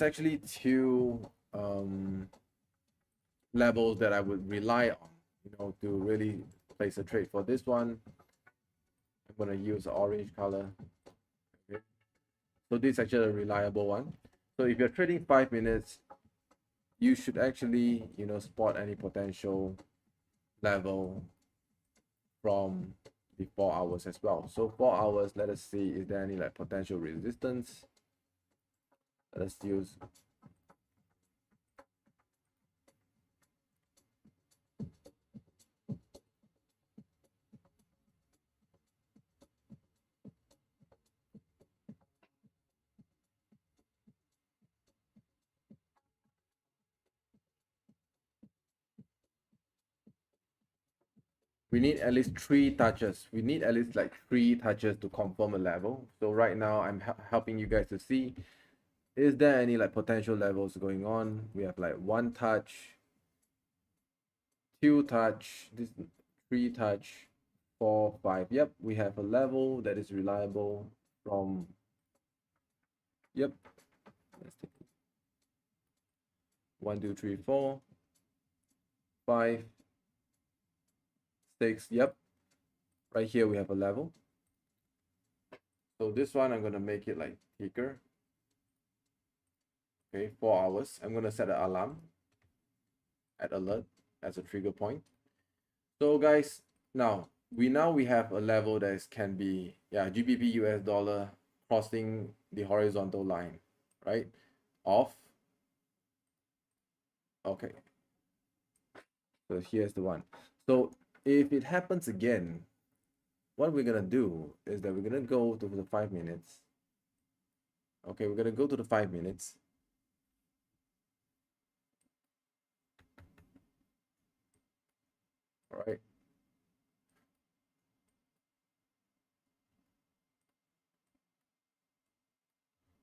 actually two levels that I would rely on, to really place a trade. For this one, I'm gonna use orange color. Okay, so this is actually a reliable one. So if you're trading 5 minutes, you should actually spot any potential level from the 4 hours as well. So 4 hours, let us see, is there any like potential resistance? Let's use we need at least 3 touches. We need at least like 3 touches to confirm a level. So right now I'm helping you guys to see, is there any like potential levels going on? We have like 1 touch, 2 touch, this 3 touch, 4, 5. Yep, we have a level that is reliable from, yep, let's take 1, 2, 3, 4, 5, 6. Yep, right here we have a level. So this one I'm gonna make it like thicker. Okay, 4 hours. I'm gonna set an alarm at alert as a trigger point. So guys, now we have a level that can be, yeah, GBP US dollar crossing the horizontal line, right? Off. Okay, so here's the one. So if it happens again, what we're gonna do is that we're gonna go to the 5 minutes. Okay, we're gonna go to the 5 minutes. All right.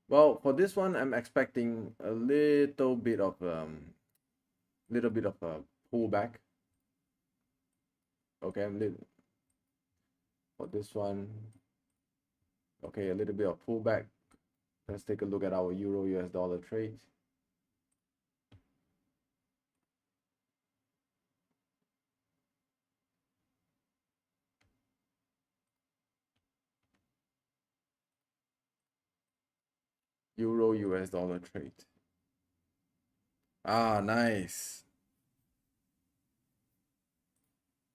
Well, for this one, I'm expecting a little bit of a pullback. Okay, for this one. Okay, a little bit of pullback. Let's take a look at our Euro US dollar trade. Euro US dollar trade. Ah, nice.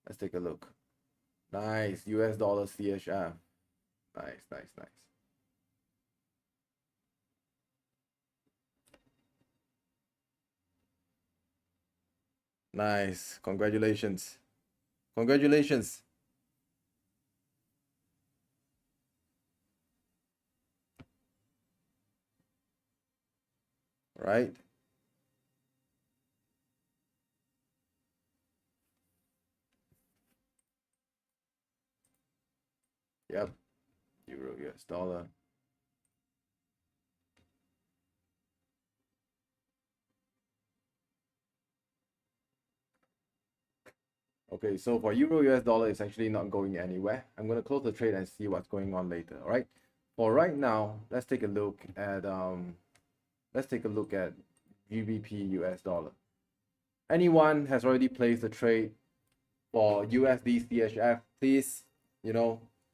Let's take a look. Nice. US dollar CHF. Nice, nice, nice. Nice. Congratulations. Congratulations. Right? Yep. Euro US dollar. Okay, so for Euro US dollar, it's actually not going anywhere. I'm going to close the trade and see what's going on later. All right. For right now, let's take a look at GBP US dollar. Anyone has already placed a trade for USD CHF, please,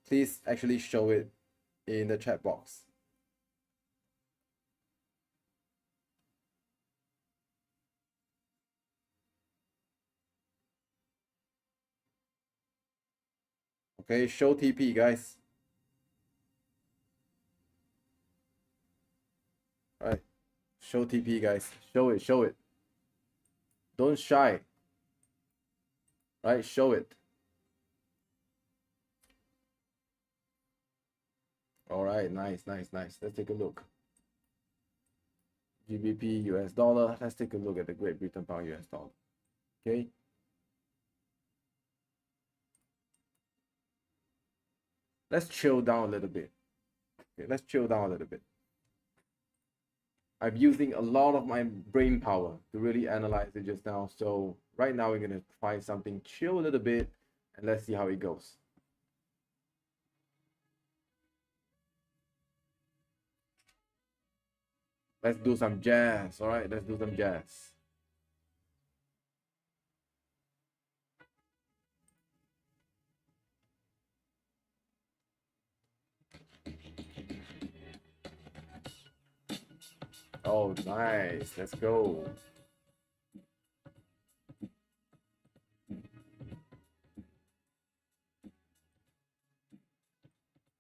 please actually show it in the chat box. Okay, show TP, guys. All right, show TP, guys. Show it, show it. Don't shy. Right, show it. All right, nice, nice, nice. Let's take a look. GBP US dollar. Let's take a look at the Great Britain pound US dollar. Okay. Let's chill down a little bit. Okay, let's chill down a little bit. I'm using a lot of my brain power to really analyze it just now. So right now we're gonna try something chill a little bit and let's see how it goes. Let's do some jazz. All right, let's do some jazz. Oh, nice. Let's go.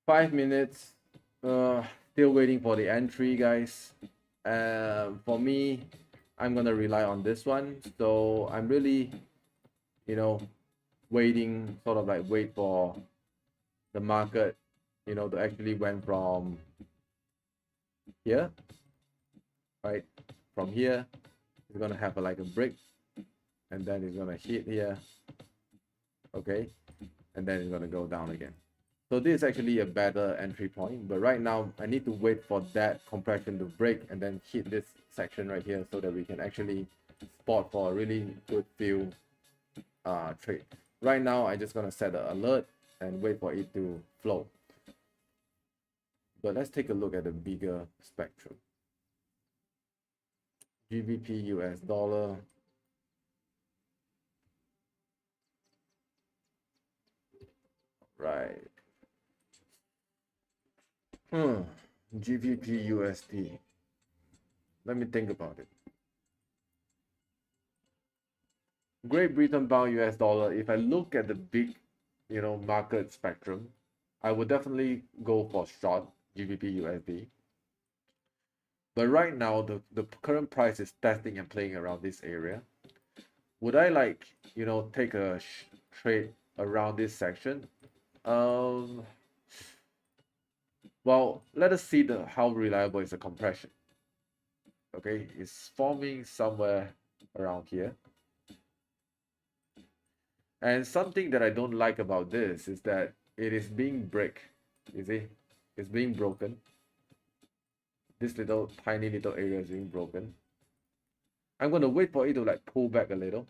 Five minutes. Still waiting for the entry, guys. For me, I'm gonna rely on this one. So I'm really, waiting, sort of like wait for the market, to actually went from here, right? From here, it's gonna have like a break, and then it's gonna hit here, okay, and then it's gonna go down again. So this is actually a better entry point, but right now I need to wait for that compression to break and then hit this section right here so that we can actually spot for a really good fill trade. Right now I just gonna set an alert and wait for it to flow. But let's take a look at the bigger spectrum. GBP US dollar. Right. GBP USD. Let me think about it. Great Britain pound US dollar. If I look at the big, market spectrum, I would definitely go for short GBP USD. But right now, the current price is testing and playing around this area. Would I like, take a trade around this section? Um, well, let us see how reliable is the compression. Okay, it's forming somewhere around here. And something that I don't like about this is that it is being break. You see, it's being broken. This little tiny little area is being broken. I'm gonna wait for it to like pull back a little.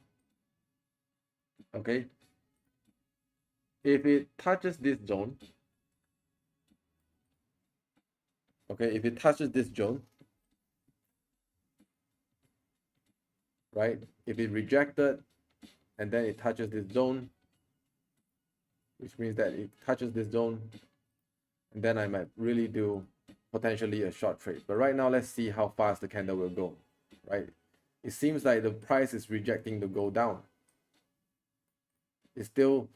Okay. If it touches this zone, okay, if it touches this zone, right? If it rejected and then it touches this zone, which means that it touches this zone, and then I might really do potentially a short trade. But right now, let's see how fast the candle will go, right? It seems like the price is rejecting to go down. It's still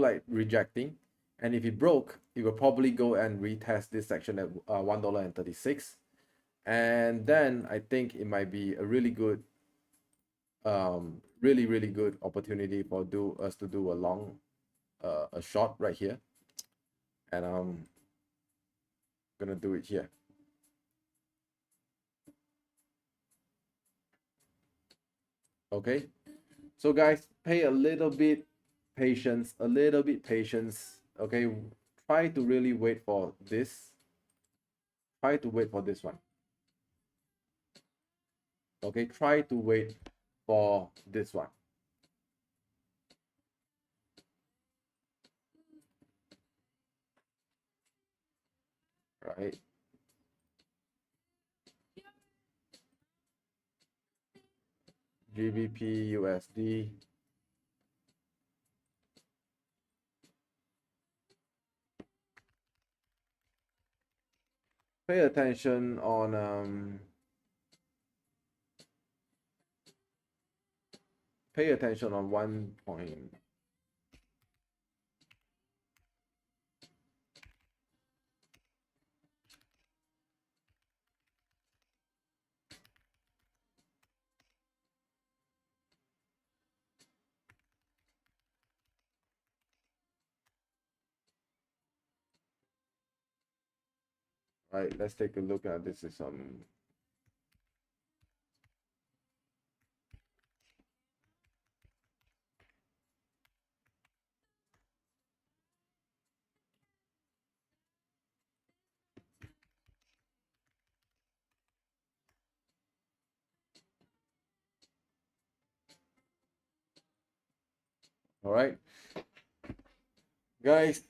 like rejecting. And if it broke, it will probably go and retest this section at $1.36. And then I think it might be a really good, really good opportunity for us to do a long, a short right here. And I'm gonna do it here. Okay, so guys, pay a little bit patience, okay? Try to really wait for this. Try to wait for this one. Okay, try to wait for this one. Right? GBP USD. Pay attention on one point. Right, let's take a look at this. Is all right, guys.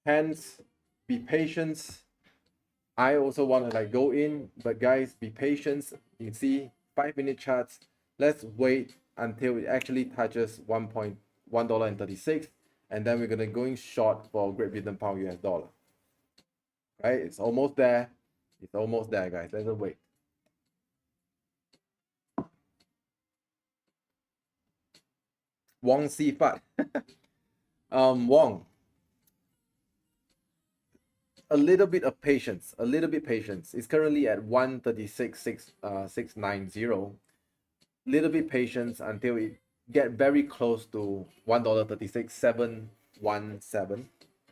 Hence, be patient. I also want to like go in, but guys, be patient. You can see 5-minute charts. Let's wait until it actually touches $1.36, and then we're gonna going short for Great Britain pound US dollar. Right? It's almost there. It's almost there, guys. Let's wait. Wong Si Fat. Wong. A little bit of patience. A little bit patience. It's currently at 136.690. Little bit patience until it get very close to $1.36.717.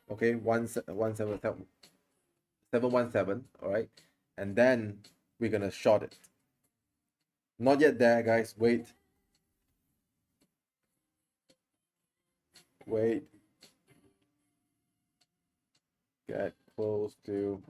Okay, 717. All right, and then we're gonna short it. Not yet there, guys. Wait. Get close to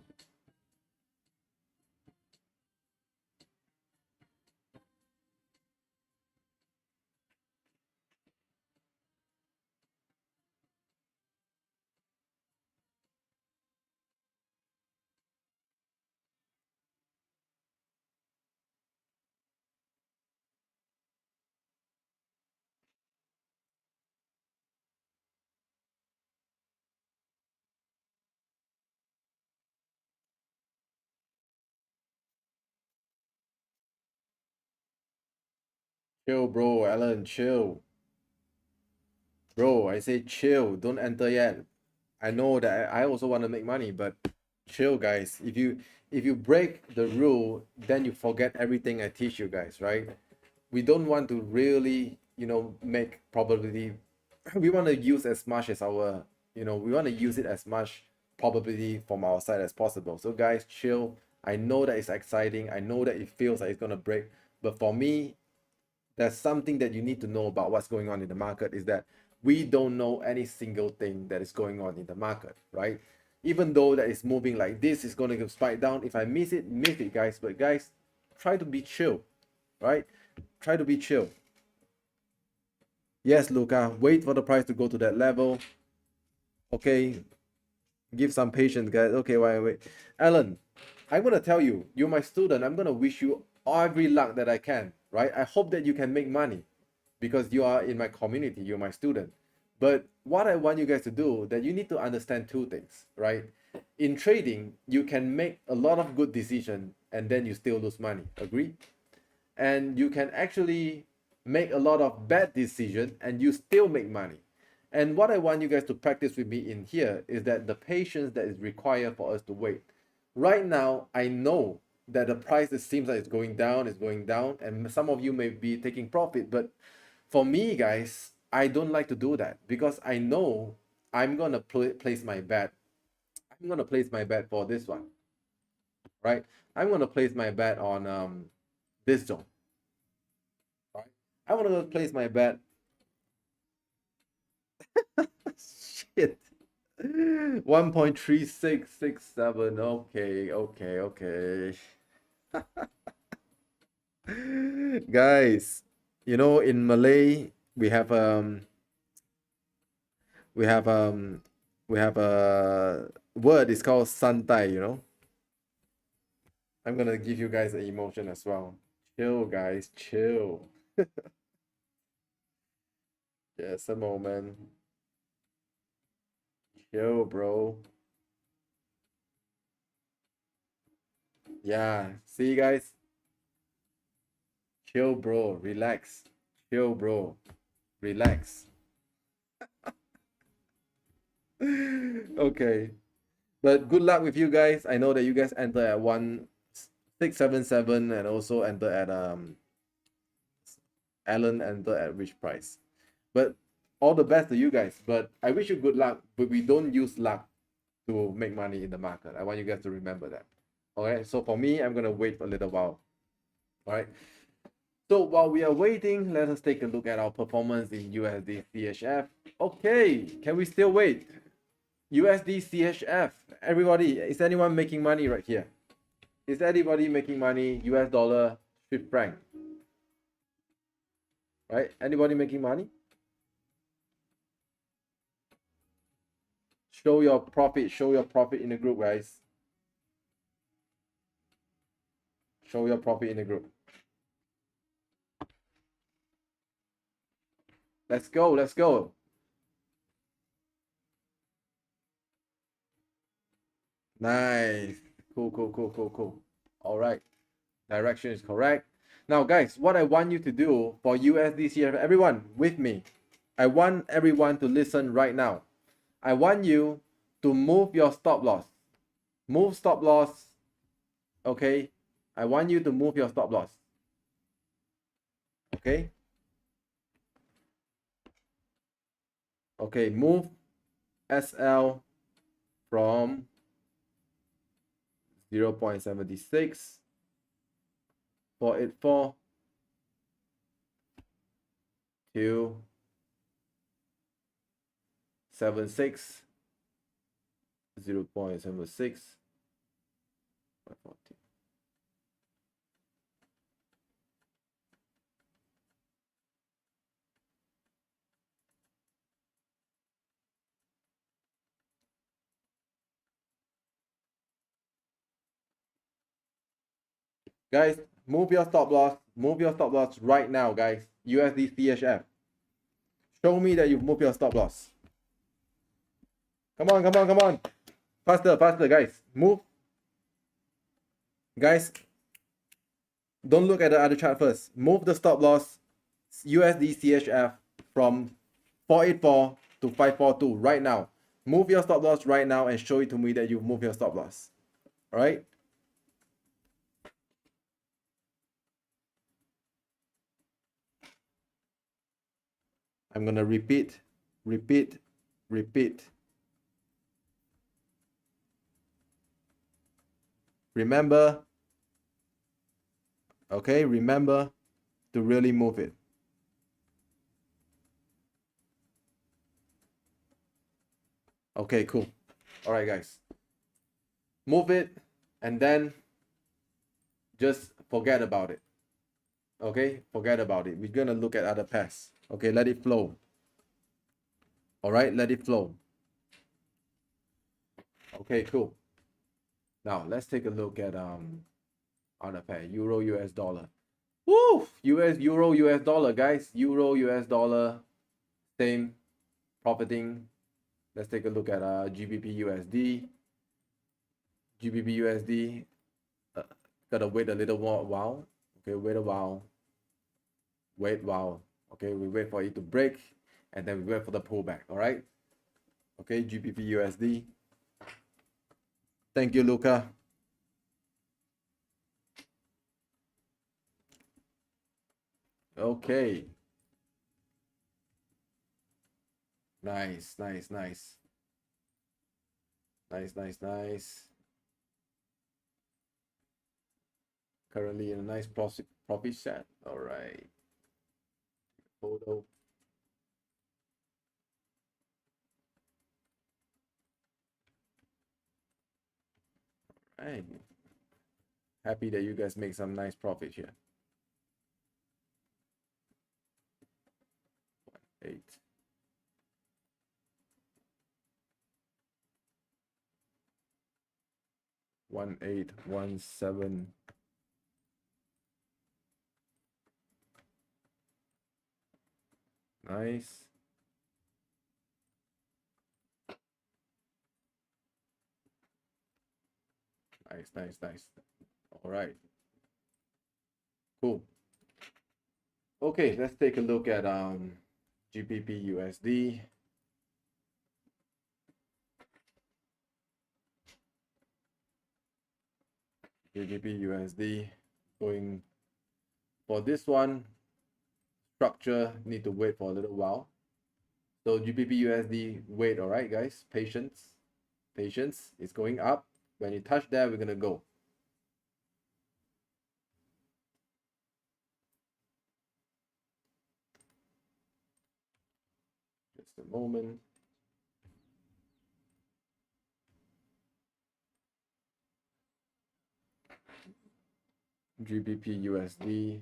chill, bro. Alan, chill. Bro, I say chill. Don't enter yet. I know that I also want to make money, but Chill, guys. If you break the rule, then you forget everything I teach you guys, right? We don't want to really, make probability. We want to use as much as we want to use it as much probability from our side as possible. So guys, chill. I know that it's exciting. I know that it feels like it's gonna break, but for me, there's something that you need to know about what's going on in the market is that we don't know any single thing that is going on in the market, right? Even though that is moving like this, is going to spike down. If I miss it, guys. But guys, try to be chill, right? Try to be chill. Yes, Luca, wait for the price to go to that level. Okay, give some patience, guys. Okay, wait. Alan, I'm gonna tell you, you're my student. I'm gonna wish you every luck that I can, right? I hope that you can make money because you are in my community, you're my student. But what I want you guys to do, that you need to understand two things, right? In trading, you can make a lot of good decisions and then you still lose money. Agree? And you can actually make a lot of bad decisions and you still make money. And what I want you guys to practice with me in here is that the patience that is required for us to wait. Right now, I know that the price, it seems like it's going down, and some of you may be taking profit. But for me, guys, I don't like to do that because I know I'm gonna place my bet. I'm gonna place my bet for this one, right? I'm gonna place my bet on this zone, right? I want to place my bet. Shit. 1.3667. Okay. Guys, in Malay we have a word, it's called santai. I'm gonna give you guys an emotion as well. Chill, guys, chill. Just a moment. Chill, bro. Yeah, see you guys. Chill, bro. Relax. Chill, bro. Relax. Okay. But good luck with you guys. I know that you guys enter at 1677 and also enter at Alan enter at which price. But all the best to you guys. But I wish you good luck. But we don't use luck to make money in the market. I want you guys to remember that. Okay. So for me, I'm gonna wait for a little while. All right. So while we are waiting, let us take a look at our performance in USD CHF. Okay, can we still wait? USD CHF. Everybody, is anyone making money right here? Is anybody making money? US dollar, Swiss franc. Right? Anybody making money? Show your profit. Show your profit in the group, guys. Show your profit in the group. Let's go. Let's go. Nice. Cool. All right. Direction is correct. Now, guys, what I want you to do for USD CHF, everyone with me, I want everyone to listen right now. I want you to move your stop loss. Move stop loss. Okay. I want you to move your stop loss. Okay. Okay. Move SL from 0.76 484 to 76 0.76 540. Guys, move your stop loss. Move your stop loss right now, guys. USD CHF. Show me that you've moved your stop loss. Come on. Faster, guys. Move. Guys, don't look at the other chart first. Move the stop loss USD CHF from 484 to 542 right now. Move your stop loss right now and show it to me that you've moved your stop loss. All right. I'm going to repeat, repeat, repeat. Remember, okay, remember to really move it. Okay, cool. All right, guys. Move it and then just forget about it. Okay, forget about it. We're going to look at other pairs. Okay, let it flow. All right, let it flow. Okay, cool. Now let's take a look at other pair, Euro US dollar. Woo! Euro US dollar, guys. Euro US dollar, same profiting. Let's take a look at GBP USD. GBP USD. Gotta wait a little more while. Okay, wait a while. Wait while. Okay, we wait for it to break, and then we wait for the pullback. All right. Okay, GBP USD. Thank you, Luca. Okay. Nice, nice, nice. Nice, nice, nice. Currently in a nice profit set. All right. Photo. All right. Happy that you guys make some nice profit here. 8. One 8, 1 7. Nice. Nice, nice, nice. All right. Cool. Okay, let's take a look at GBP USD. GBP USD going for this one. Structure need to wait for a little while. So GBP USD wait. All right, guys, patience. Patience. It's going up. When you touch that, we're gonna go. Just a moment. GBP USD.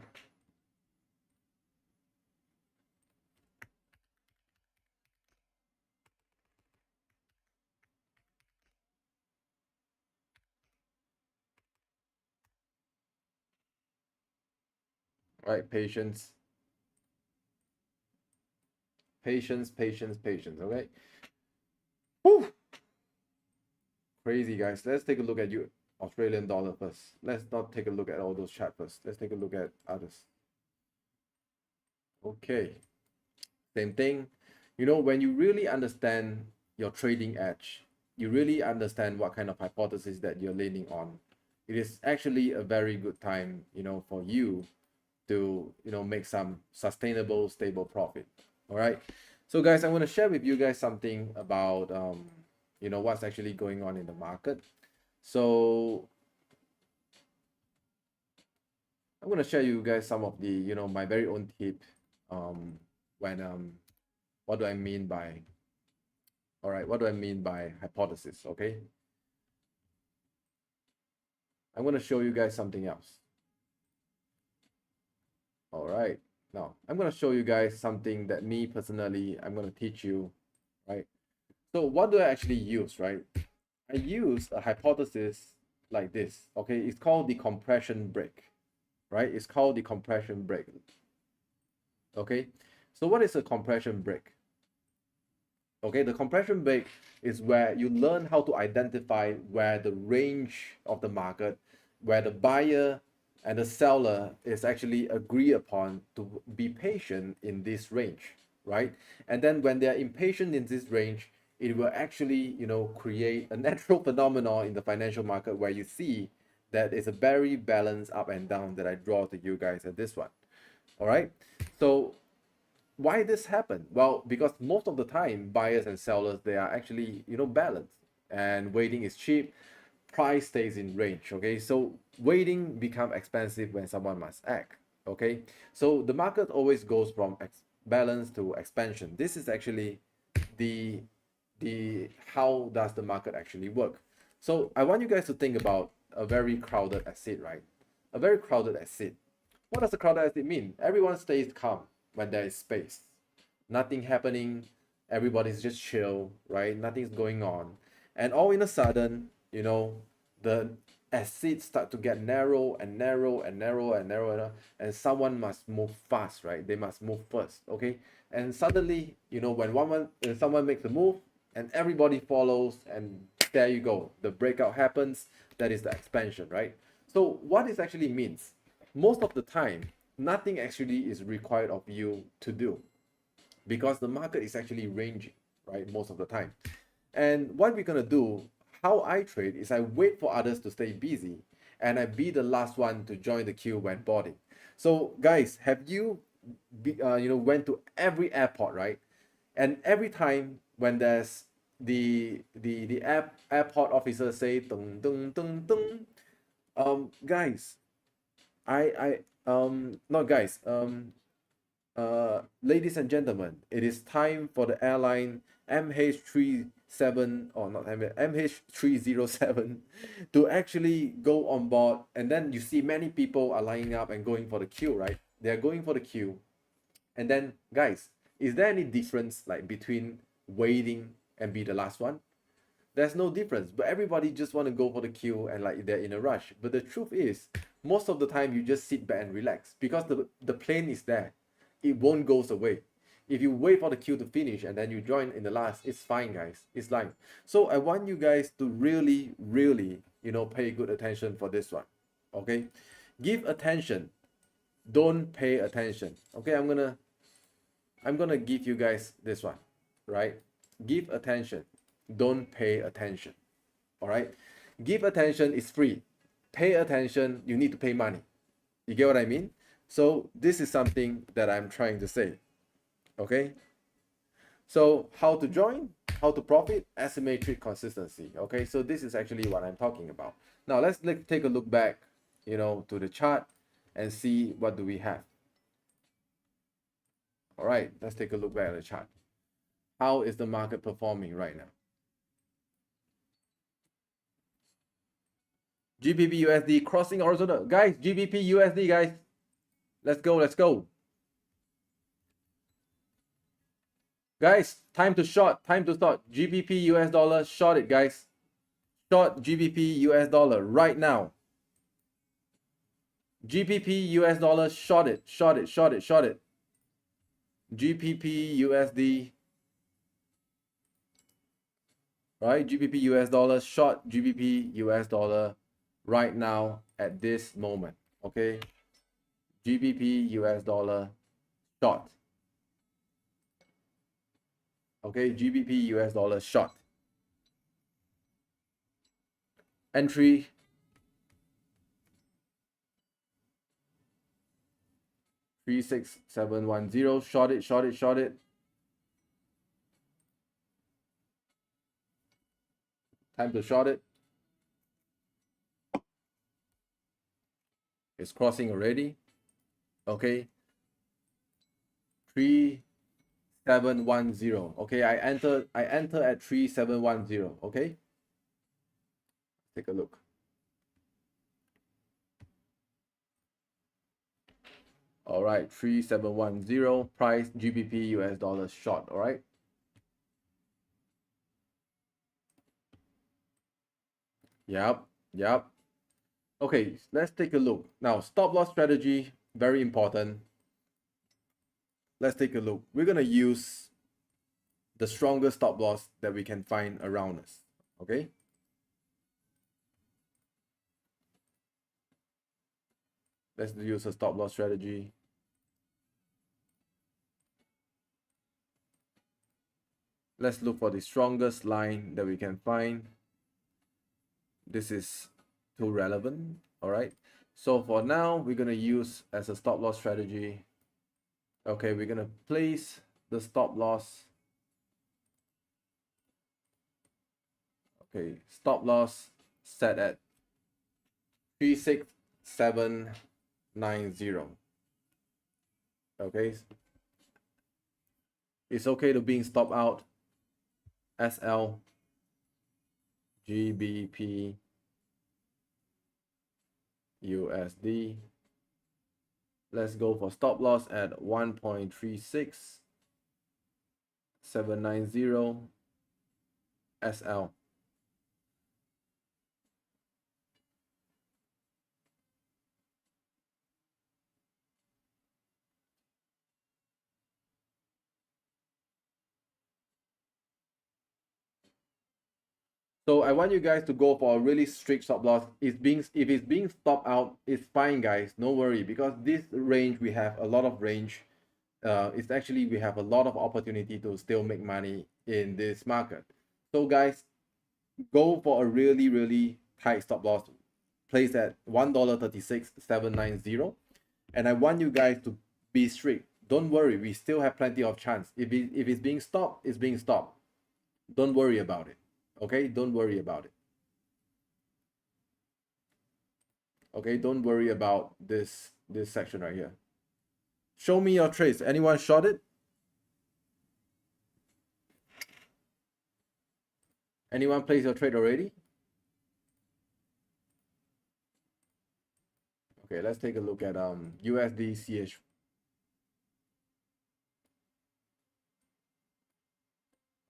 All right, patience. Patience, patience, patience. Okay. Whew. Crazy, guys. Let's take a look at you Australian dollar first. Let's not take a look at all those charts first. Let's take a look at others. Okay. Same thing. You know, when you really understand your trading edge, you really understand what kind of hypothesis that you're leaning on. It is actually a very good time, you know, for you to, you know, make some sustainable, stable profit. All right. So guys, I want to share with you guys something about, you know, what's actually going on in the market. So I'm going to share you guys some of the, you know, my very own tip when what do I mean by, all right, what do I mean by hypothesis? Okay, I'm going to show you guys something else. All right, now I'm going to show you guys something that me personally, I'm going to teach you, right? So what do I actually use, right? I use a hypothesis like this. Okay, it's called the compression break, right? It's called the compression break. Okay, so what is a compression break? Okay, the compression break is where you learn how to identify where the range of the market, where the buyer and the seller is actually agree upon to be patient in this range, right? And then when they are impatient in this range, it will actually, create a natural phenomenon in the financial market where you see that it's a very balanced up and down that I draw to you guys at this one. All right. So why this happen? Well, because most of the time buyers and sellers, they are actually, balanced, and waiting is cheap, price stays in range. Okay, so waiting become expensive when someone must act. Okay, so the market always goes from balance to expansion. This is actually the how does the market actually work. So I want you guys to think about a very crowded asset, right? A very crowded asset. What does a crowded asset mean? Everyone stays calm when there is space, nothing happening, everybody's just chill, right? Nothing's going on, and all in a sudden, the exits start to get narrow and narrow and narrow and narrow, and someone must move fast, right? They must move first, okay? And suddenly, when someone makes a move and everybody follows, and there you go, the breakout happens. That is the expansion, right? So what this actually means, most of the time, nothing actually is required of you to do, because the market is actually ranging, right, most of the time. And what we're gonna do, how I trade, is I wait for others to stay busy, and I be the last one to join the queue when boarding. So guys, have you went to every airport, right? And every time when there's the airport officer say ding ding ding ding, guys, not guys, ladies and gentlemen, it is time for the airline MH37, or not MH307, to actually go on board. And then you see many people are lining up and going for the queue, right? They are going for the queue. And then, guys, is there any difference like between waiting and be the last one? There's no difference, but everybody just want to go for the queue and like they're in a rush. But the truth is, most of the time you just sit back and relax, because the plane is there. It won't goes away. If you wait for the queue to finish and then you join in the last, it's fine, guys. It's live. So I want you guys to really, really, pay good attention for this one. Okay, give attention. Don't pay attention. Okay, I'm gonna give you guys this one, right? Give attention. Don't pay attention. All right. Give attention is free. Pay attention, you need to pay money. You get what I mean? So this is something that I'm trying to say. Okay. So how to join, how to profit, asymmetric consistency. Okay. So this is actually what I'm talking about. Now let's take a look back, to the chart and see what do we have. All right. Let's take a look back at the chart. How is the market performing right now? GBP USD crossing horizontal. Guys, GBP USD, guys. Let's go, let's go. Guys, time to short, time to start. GBP US dollar, short it, guys. Short GBP US dollar right now. GBP US dollar, short it, short it, short it, short it. GBP USD. Right, GBP US dollar, short GBP US dollar right now at this moment. Okay, GBP US dollar, short. Okay, GBP US dollar, short. Entry 36710. Short it, short it, short it. Time to short it. It's crossing already. Okay, 3710. Okay, I enter at 3710. Okay, take a look. All right, 3710. Price GBP US dollar short. All right. Yep, yep. Okay, let's take a look. Now, stop loss strategy, very important. Let's take a look. We're gonna use the strongest stop loss that we can find around us. Okay. Let's use a stop loss strategy. Let's look for the strongest line that we can find. This is too relevant. All right. So for now, we're going to use as a stop loss strategy. Okay, we're going to place the stop loss. Okay, stop loss set at 36790. Okay, it's okay to being stop out. SL, GBP, USD. Let's go for stop loss at 1.36790 SL. So I want you guys to go for a really strict stop loss. If it's being stopped out, it's fine, guys. No worry, because this range we have a lot of range. It's actually we have a lot of opportunity to still make money in this market. So guys, go for a really tight stop loss. Place at $1.36790, and I want you guys to be strict. Don't worry, we still have plenty of chance. If it's being stopped, it's being stopped. Don't worry about it. Okay, don't worry about it. Okay, don't worry about this section right here. Show me your trades. Anyone short it? Anyone place your trade already? Okay, let's take a look at USD CH.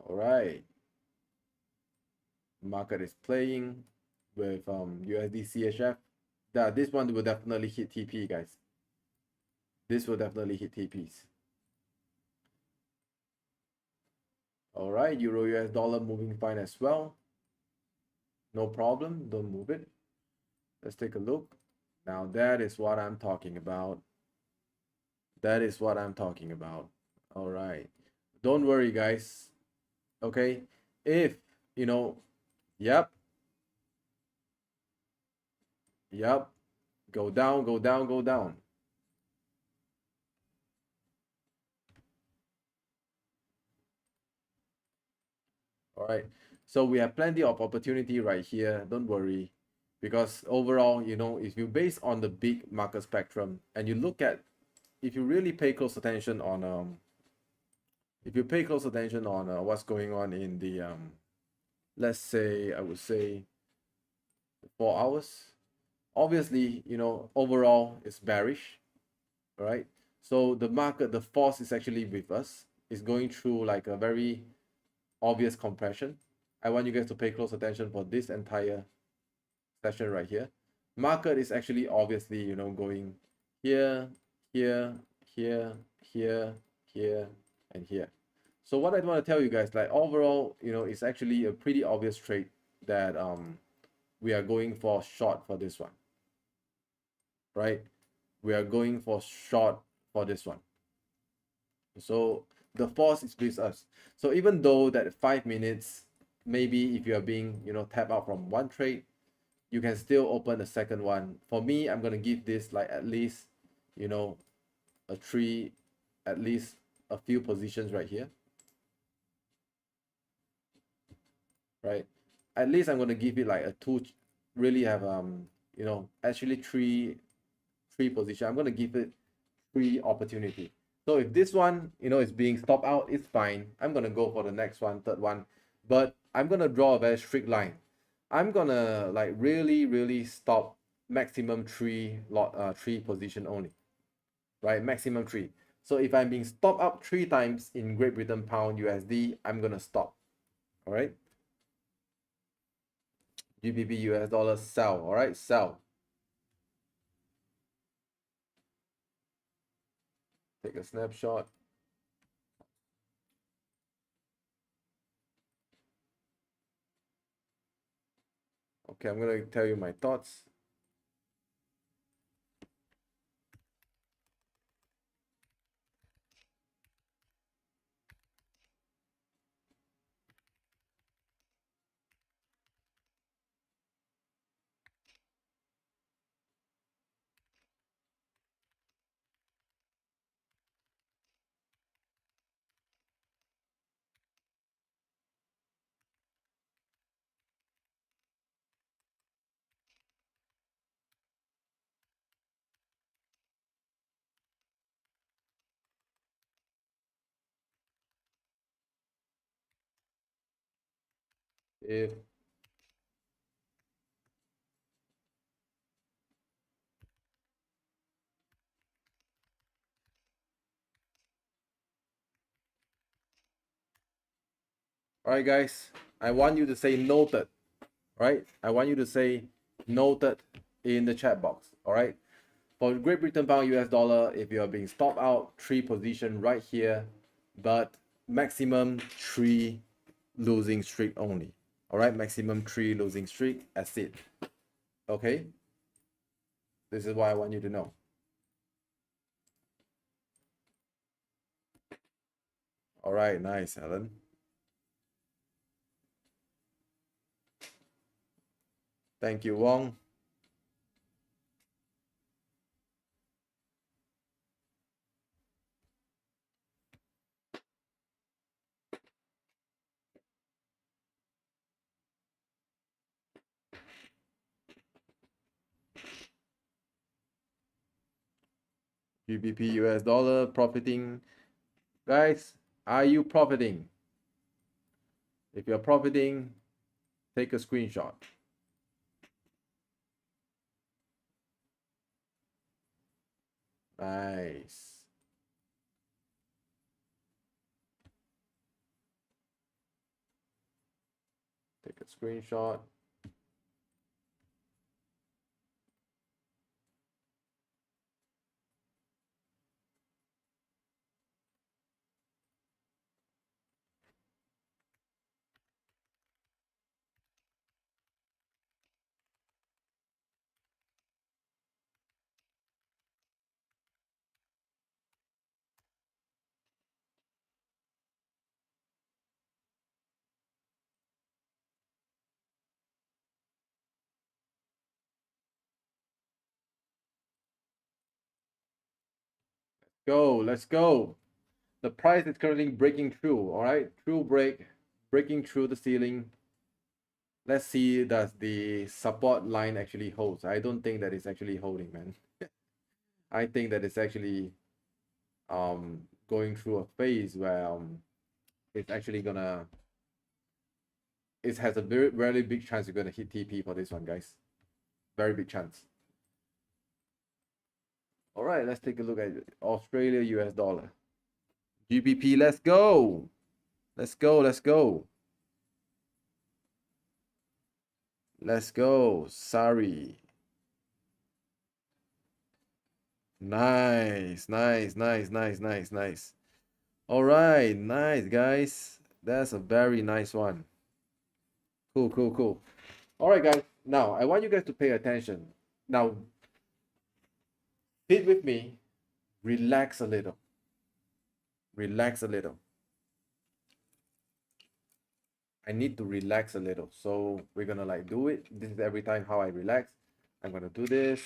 All right. Market is playing with USD CHF. This one will definitely hit TP, guys. This will definitely hit TPs. All right, Euro US dollar moving fine as well. No problem, don't move it. Let's take a look. Now that is what I'm talking about. That is what I'm talking about. All right, don't worry, guys. Okay, if you know, yep, go down, go down, go down. All right, so we have plenty of opportunity right here. Don't worry, because overall, if you base on the big market spectrum and you look at, if you really pay close attention on what's going on in the let's say, I would say 4 hours, obviously, overall it's bearish, right? So the market, the force is actually with us. It's going through like a very obvious compression. I want you guys to pay close attention for this entire session right here. Market is actually obviously, going here, here, here, here, here, and here. So what I want to tell you guys, like overall, it's actually a pretty obvious trade that we are going for short for this one, right? We are going for short for this one. So the force is with us. So even though that 5 minutes, maybe if you are being, tap out from one trade, you can still open the second one. For me, I'm gonna give this like at least, a three, at least a few positions right here, right? At least I'm gonna give it like a two, really have actually three position. I'm gonna give it three opportunity. So if this one, is being stopped out, it's fine. I'm gonna go for the next one, third one, but I'm gonna draw a very strict line. I'm gonna like really stop maximum three position only, right? Maximum three. So if I'm being stopped up 3 times in Great Britain pound USD, I'm gonna stop. All right. GBP US dollar sell. All right, sell. Take a snapshot. Okay, I'm gonna tell you my thoughts. If all right, guys, I want you to say noted. All right, I want you to say noted in the chat box. All right, for Great Britain pound US dollar, if you are being stopped out, 3 position right here, but maximum 3 losing streak only. All right, maximum 3 losing streak. That's it. Okay, this is what I want you to know. All right, nice, Helen. Thank you, Wong. GBP US dollar profiting. Guys, are you profiting? If you're profiting, take a screenshot. Nice. Take a screenshot. Go, let's go. The price is currently breaking through, all right? Through break, breaking through the ceiling. Let's see, does the support line actually holds? I don't think that it's actually holding, man. I think that it's actually going through a phase where it's actually gonna it has a very big chance you're gonna hit TP for this one, guys. Very big chance. All right, let's take a look at Australia US dollar. GBP, let's go. Let's go, let's go. Let's go. Sorry. Nice, nice, nice, nice, nice, nice. All right, nice, guys. That's a very nice one. Cool, cool, cool. All right, guys. Now, I want you guys to pay attention. Now, sit with me. Relax a little. Relax a little. I need to relax a little. So we're gonna like do it. This is every time how I relax. I'm gonna do this.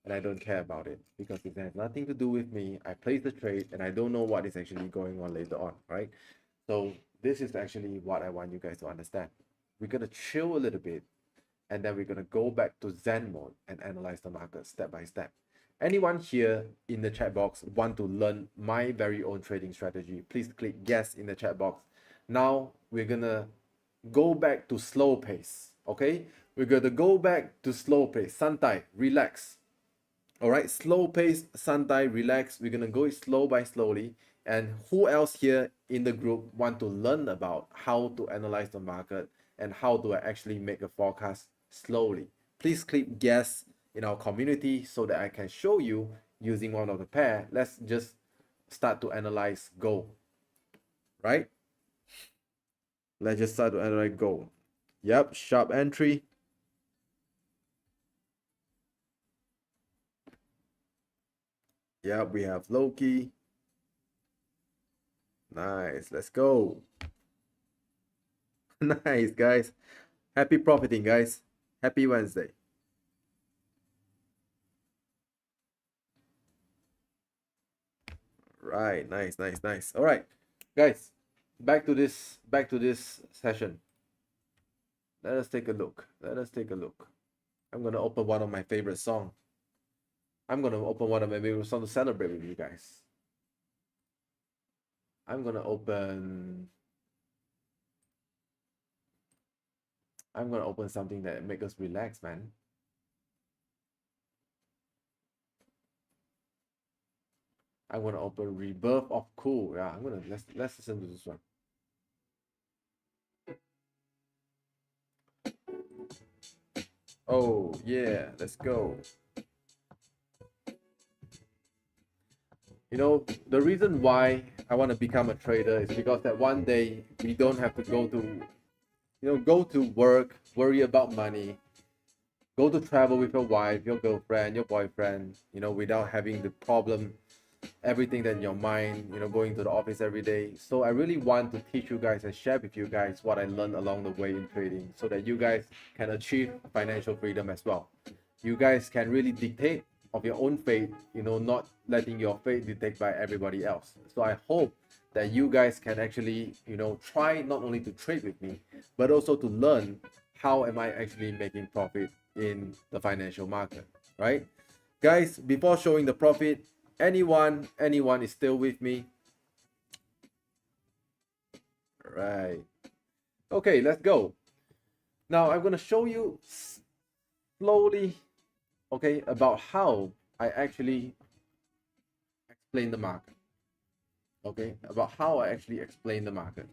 And I don't care about it because it has nothing to do with me. I place the trade and I don't know what is actually going on later on, right? So this is actually what I want you guys to understand. We're gonna chill a little bit and then we're gonna go back to Zen mode and analyze the market step by step. Anyone here in the chat box want to learn my very own trading strategy, please click yes in the chat box. Now we're gonna go back to slow pace, okay? We're gonna go back to slow pace. Santai, relax. All right, slow pace, Santai, relax. We're gonna go slow by slowly. And who else here in the group want to learn about how to analyze the market and how to actually make a forecast slowly? Please click yes in our community so that I can show you using one of the pair. Let's just start to analyze gold, right? Let's just start to analyze gold. Yep, sharp entry. Yep, we have Loki. Nice, let's go. Nice, guys. Happy profiting, guys. Happy Wednesday. Right, nice, nice, nice. All right, guys, back to this session. Let us take a look. Let us take a look. I'm gonna open one of my favorite song. I'm gonna open one of my favorite song to celebrate with you guys. I'm gonna open I'm gonna open something that make us relax, man. I'm gonna open Rebirth of Cool. Yeah, let's listen to this one. Oh yeah, let's go. You know, the reason why I want to become a trader is because that one day we don't have to go to work, worry about money, go to travel with your wife, your girlfriend, your boyfriend, without having the problem, everything that in your mind, going to the office every day. So I really want to teach you guys and share with you guys what I learned along the way in trading so that you guys can achieve financial freedom as well. You guys can really dictate of your own fate, not letting your fate dictate by everybody else. So I hope that you guys can actually, try not only to trade with me, but also to learn how am I actually making profit in the financial market, right? Guys, before showing the profit, anyone is still with me? Right. Okay, let's go. Now I'm going to show you slowly, okay, about how I actually explain the market. Okay, about how I actually explain the market.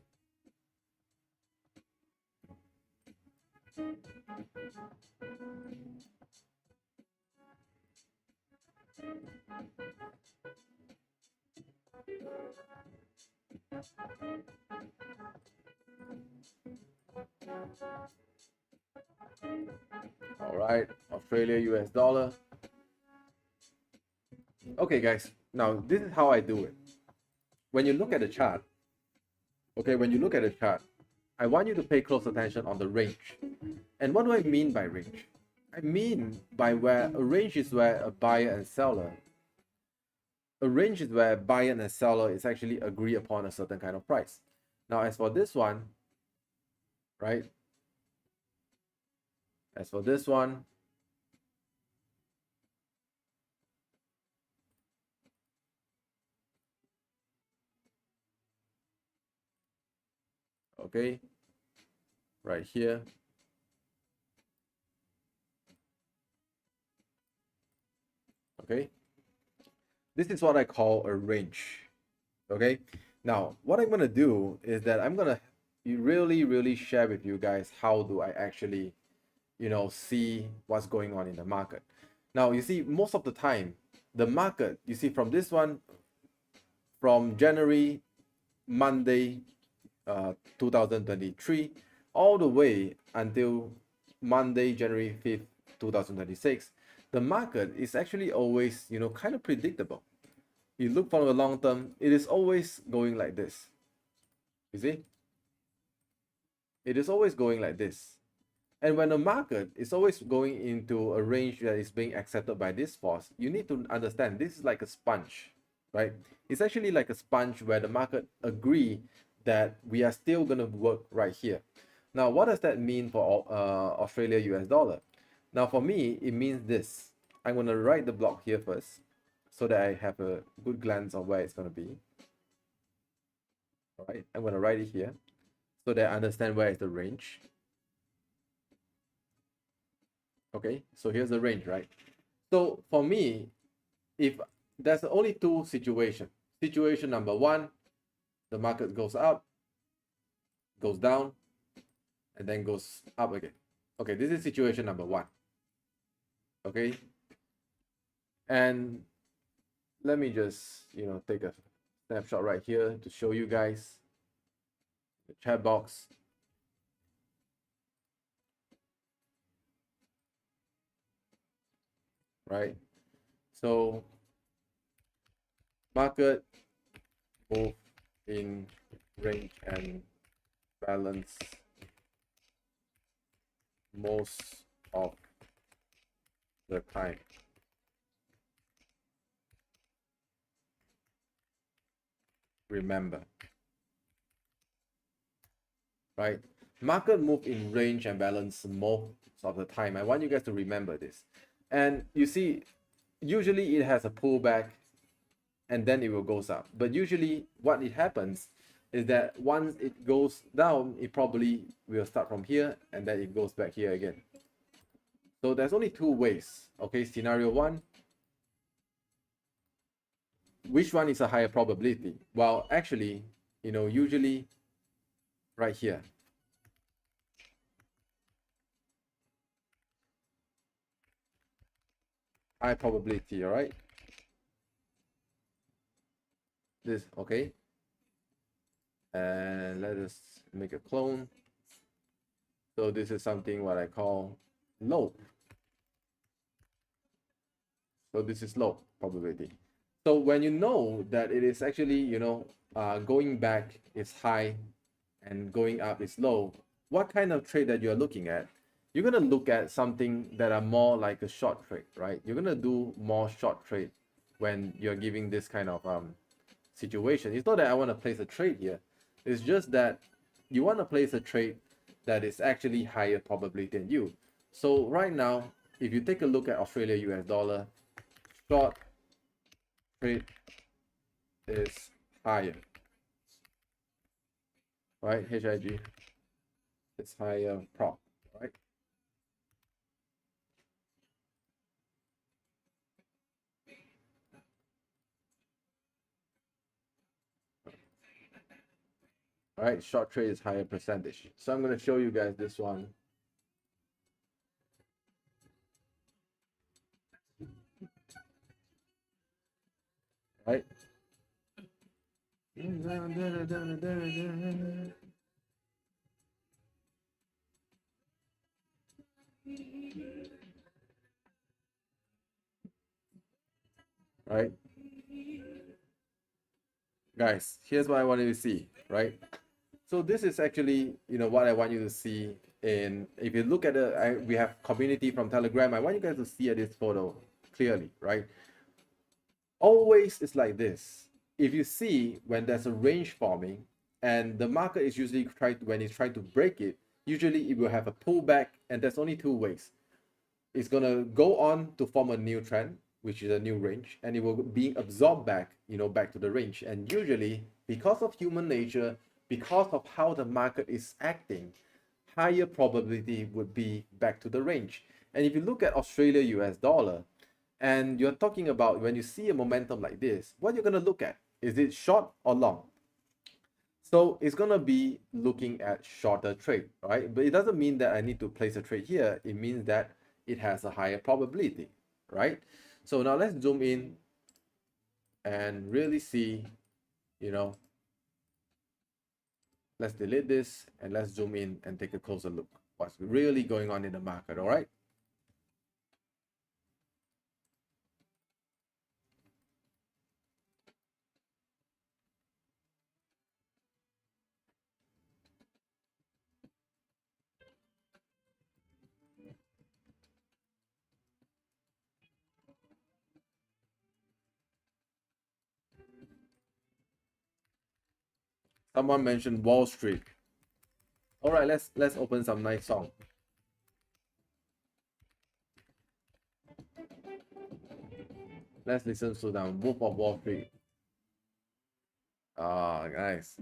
All right, Australia, US dollar. Okay, guys, now this is how I do it. When you look at the chart, okay, when you look at the chart, I want you to pay close attention on the range. And what do I mean by range? I mean by where a range is where a buyer and seller, a range is where buyer and seller is actually agree upon a certain kind of price. Now, as for this one, right? As for this one, okay, right here. Okay, this is what I call a range. Okay, now what I'm gonna do is that I'm gonna really share with you guys how do I actually see what's going on in the market. Now you see, most of the time the market, you see, from this one, from January, Monday, 2023, all the way until Monday, January 5th, 2026, the market is actually always, kind of predictable. You look for the long term, it is always going like this. You see? It is always going like this. And when the market is always going into a range that is being accepted by this force, you need to understand this is like a sponge, right? It's actually like a sponge where the market agree that we are still going to work right here. Now, what does that mean for Australia US dollar? Now, for me, it means this. I'm going to write the block here first so that I have a good glance of where it's going to be. All right, I'm going to write it here so that I understand where is the range. Okay, so here's the range, right? So for me, if there's only two situations. Situation number one, the market goes up, goes down, and then goes up again. Okay, this is situation number one. Okay, and let me just take a snapshot right here to show you guys the chat box. Right, so market move in range and balance most of the time. Remember, right? Market move in range and balance most of the time. I want you guys to remember this. And you see, usually it has a pullback and then it will goes up. But usually what it happens is that once it goes down, it probably will start from here and then it goes back here again. So there's only two ways. Okay, scenario one, which one is a higher probability? Well, actually, usually right here. High probability, all right? This, okay? And let us make a clone. So this is something what I call low. So this is low probability. So when you know that it is actually, going back is high and going up is low, what kind of trade that you're looking at? You're going to look at something that are more like a short trade, right? You're going to do more short trade when you're giving this kind of situation. It's not that I want to place a trade here. It's just that you want to place a trade that is actually higher probability than you. So right now, if you take a look at Australia US dollar, short trade is higher, right? HIG is higher prop, right? All right, short trade is higher percentage. So I'm going to show you guys this one. Right? Right? Guys, here's what I want you to see, right? So this is actually, what I want you to see. In if you look at we have community from Telegram. I want you guys to see this photo clearly, right? Always it's like this. If you see when there's a range forming and the market is usually when it's trying to break it, usually it will have a pullback, and there's only two ways. It's gonna go on to form a new trend, which is a new range, and it will be absorbed back, back to the range. And usually, because of human nature, because of how the market is acting, higher probability would be back to the range. And if you look at Australia US dollar, and you're talking about when you see a momentum like this, what you're gonna look at, is it short or long? So it's gonna be looking at shorter trade, right? But it doesn't mean that I need to place a trade here. It means that it has a higher probability, right? So now let's zoom in and really see, let's delete this and let's zoom in and take a closer look. What's really going on in the market, all right? Someone mentioned Wall Street. All right, let's open some nice song. Let's listen to the Wolf of Wall Street. Ah, nice.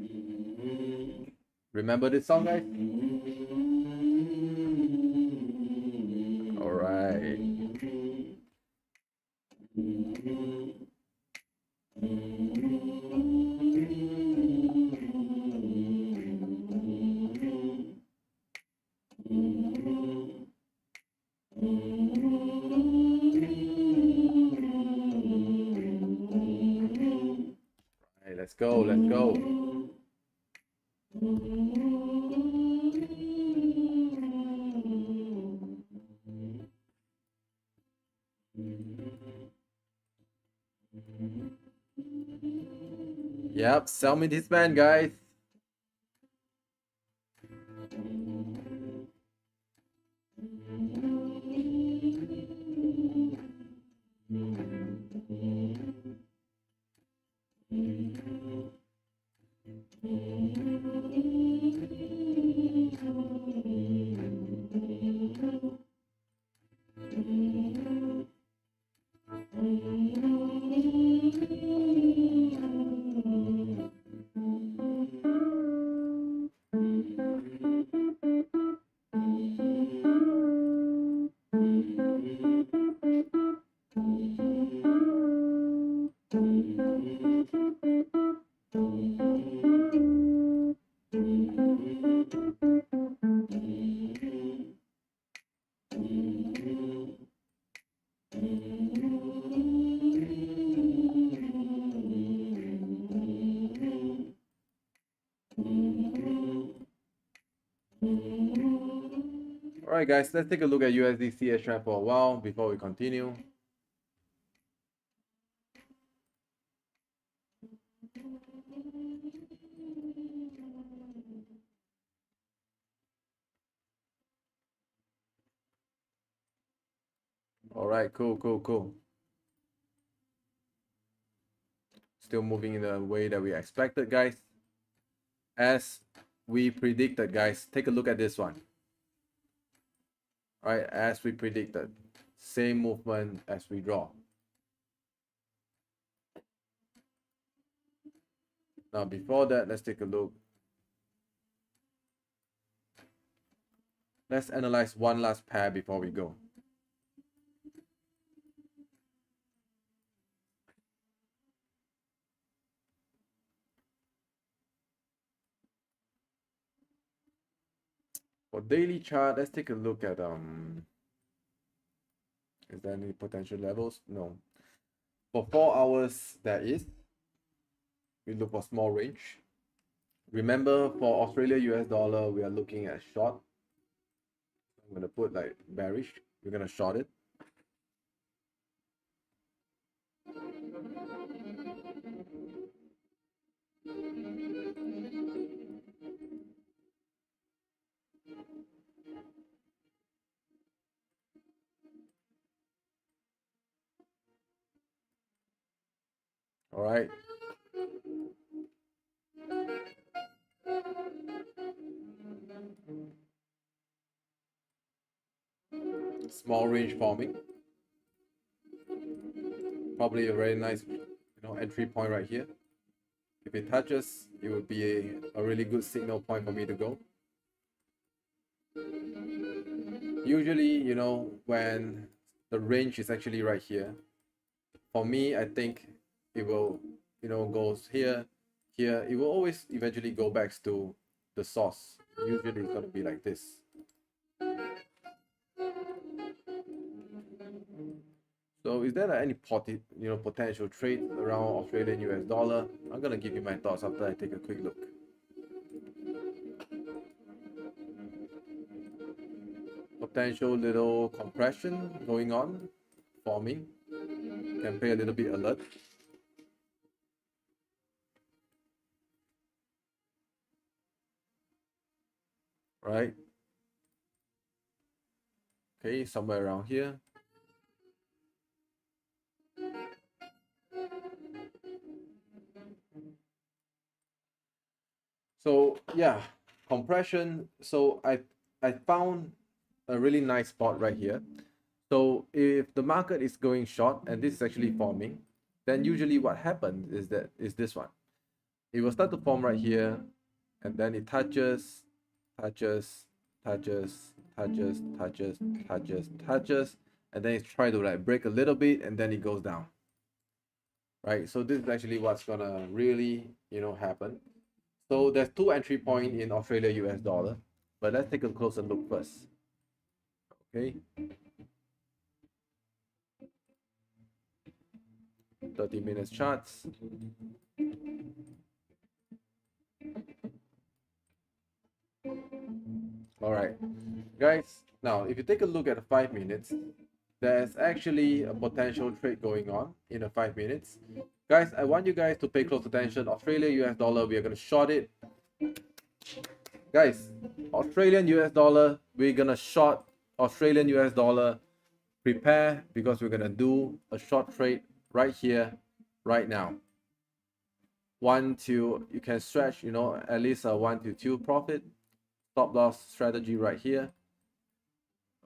Remember this song, guys? All right. Hey, let's go, let's go. Yep, sell me this band, guys. All right, guys, let's take a look at USD CS trend for a while before we continue. All right, cool. Still moving in the way that we expected, guys. As we predicted, guys, take a look at this one. All right, as we predicted, same movement as we draw. Now, before that, let's take a look. Let's analyze one last pair before we go. For daily chart, let's take a look at is there any potential levels? No. For 4 hours, there is. We look for small range. Remember, for Australia US dollar, we are looking at short. I'm gonna put like bearish. We're gonna short it. All right. Small range forming. Probably a very nice, entry point right here. If it touches, it would be a really good signal point for me to go. Usually, when the range is actually right here, for me, I think it will, goes here, here. It will always eventually go back to the source. Usually it's going to be like this. So is there any potential trade around Australian US dollar? I'm gonna give you my thoughts after I take a quick look. Potential little compression going on, forming. Can pay a little bit alert. Right. Okay, somewhere around here. So yeah, compression. So I found a really nice spot right here. So if the market is going short and this is actually forming, then usually what happens is this one. It will start to form right here, and then it touches, touches, touches, touches, touches, touches, touches, and then it try to like break a little bit, and then it goes down. Right. So this is actually what's gonna really happen. So there's two entry point in Australia US dollar, but let's take a closer look first. Okay. 30 minutes charts. All right, guys. Now, if you take a look at the 5 minutes, there's actually a potential trade going on in the 5 minutes. Guys, I want you guys to pay close attention. Australia US dollar, we are going to short it. Guys, Australian US dollar, we're going to short Australian US dollar. Prepare, because we're going to do a short trade right here, right now. 1 to, you can stretch, at least a 1 to 2 profit. Stop loss strategy right here.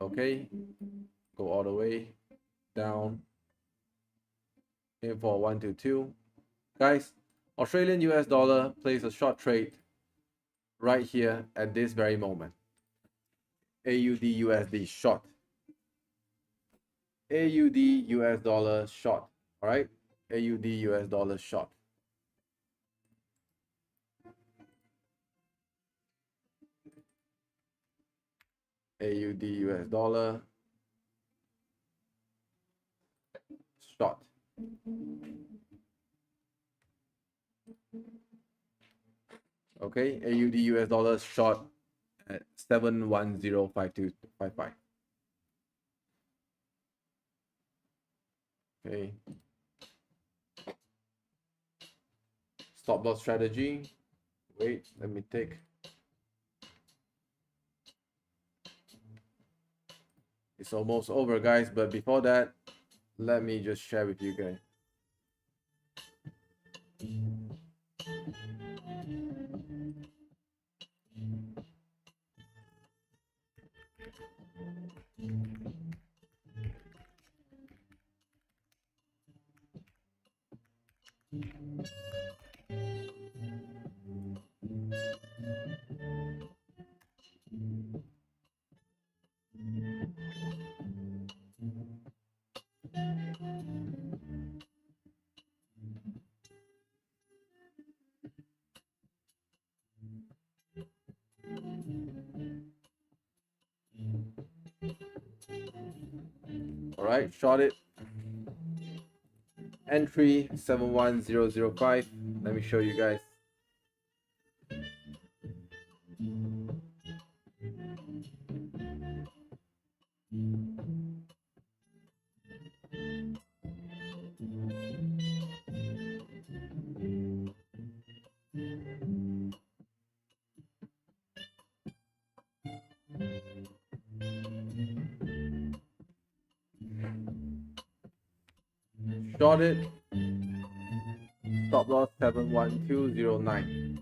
Okay, go all the way down. Aim for 1 to 2. Guys, Australian US dollar plays a short trade right here at this very moment. AUD USD short. AUD US dollar short. All right, AUD US dollar short. AUD US dollar short. Okay, AUD US dollars short at 7105255. Okay, stop loss strategy. Wait, let me take. It's almost over, guys, but before that, let me just share with you guys. All right, short it. Entry 71005. Let me show you guys. Short it. Stop loss 71209.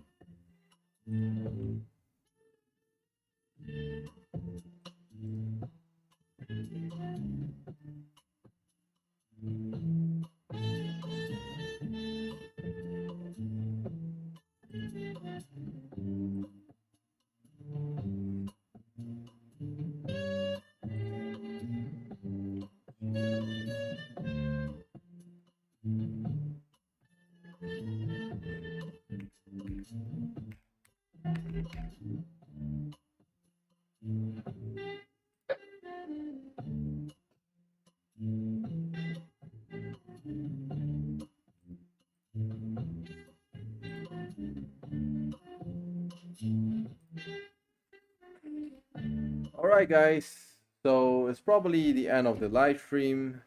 All right, guys. So it's probably the end of the live stream.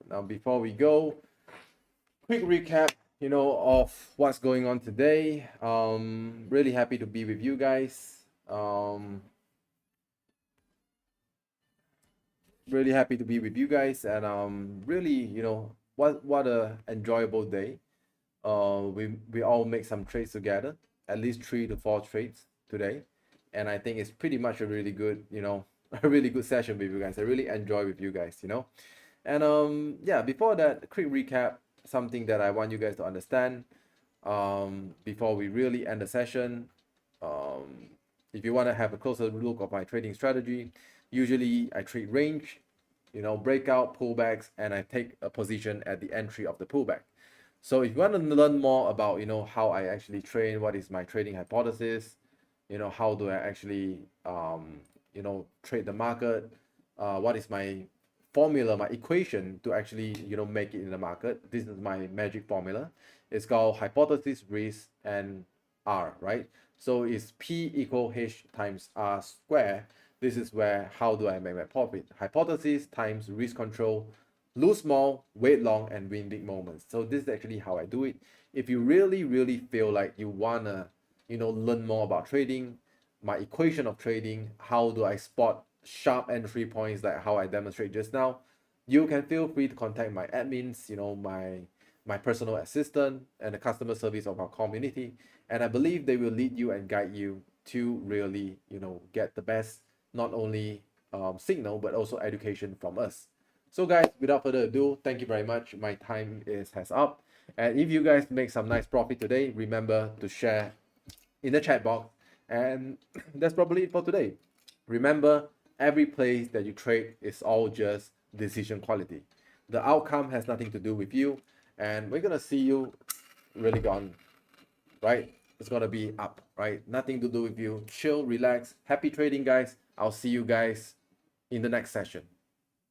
Now, before we go, quick recap, of what's going on today. Really happy to be with you guys. Really happy to be with you guys, and really, what a enjoyable day. We all make some trades together, at least 3 to 4 trades today, and I think it's pretty much a really good, a really good session with you guys. I really enjoy with you guys, and yeah. Before that, quick recap, something that I want you guys to understand. Before we really end the session, if you want to have a closer look of my trading strategy, usually I trade range, breakout, pullbacks, and I take a position at the entry of the pullback. So if you want to learn more about, how I actually trade, what is my trading hypothesis, how do I actually, trade the market, what is my formula, my equation to actually, make it in the market. This is my magic formula. It's called hypothesis, risk, and R, right? So it's P equal H times R square. This is where, how do I make my profit? Hypothesis times risk control, lose small, wait long, and win big moments. So this is actually how I do it. If you really, really feel like you wanna, learn more about trading, my equation of trading, how do I spot sharp entry points like how I demonstrate just now, you can feel free to contact my admins, my personal assistant and the customer service of our community. And I believe they will lead you and guide you to really, get the best, not only signal, but also education from us. So guys, without further ado, thank you very much. My time has up. And if you guys make some nice profit today, remember to share in the chat box. And that's probably it for today. Remember, every place that you trade is all just decision quality. The outcome has nothing to do with you. And we're gonna see you really gone, right? It's gonna be up, right? Nothing to do with you. Chill, relax, happy trading, guys. I'll see you guys in the next session.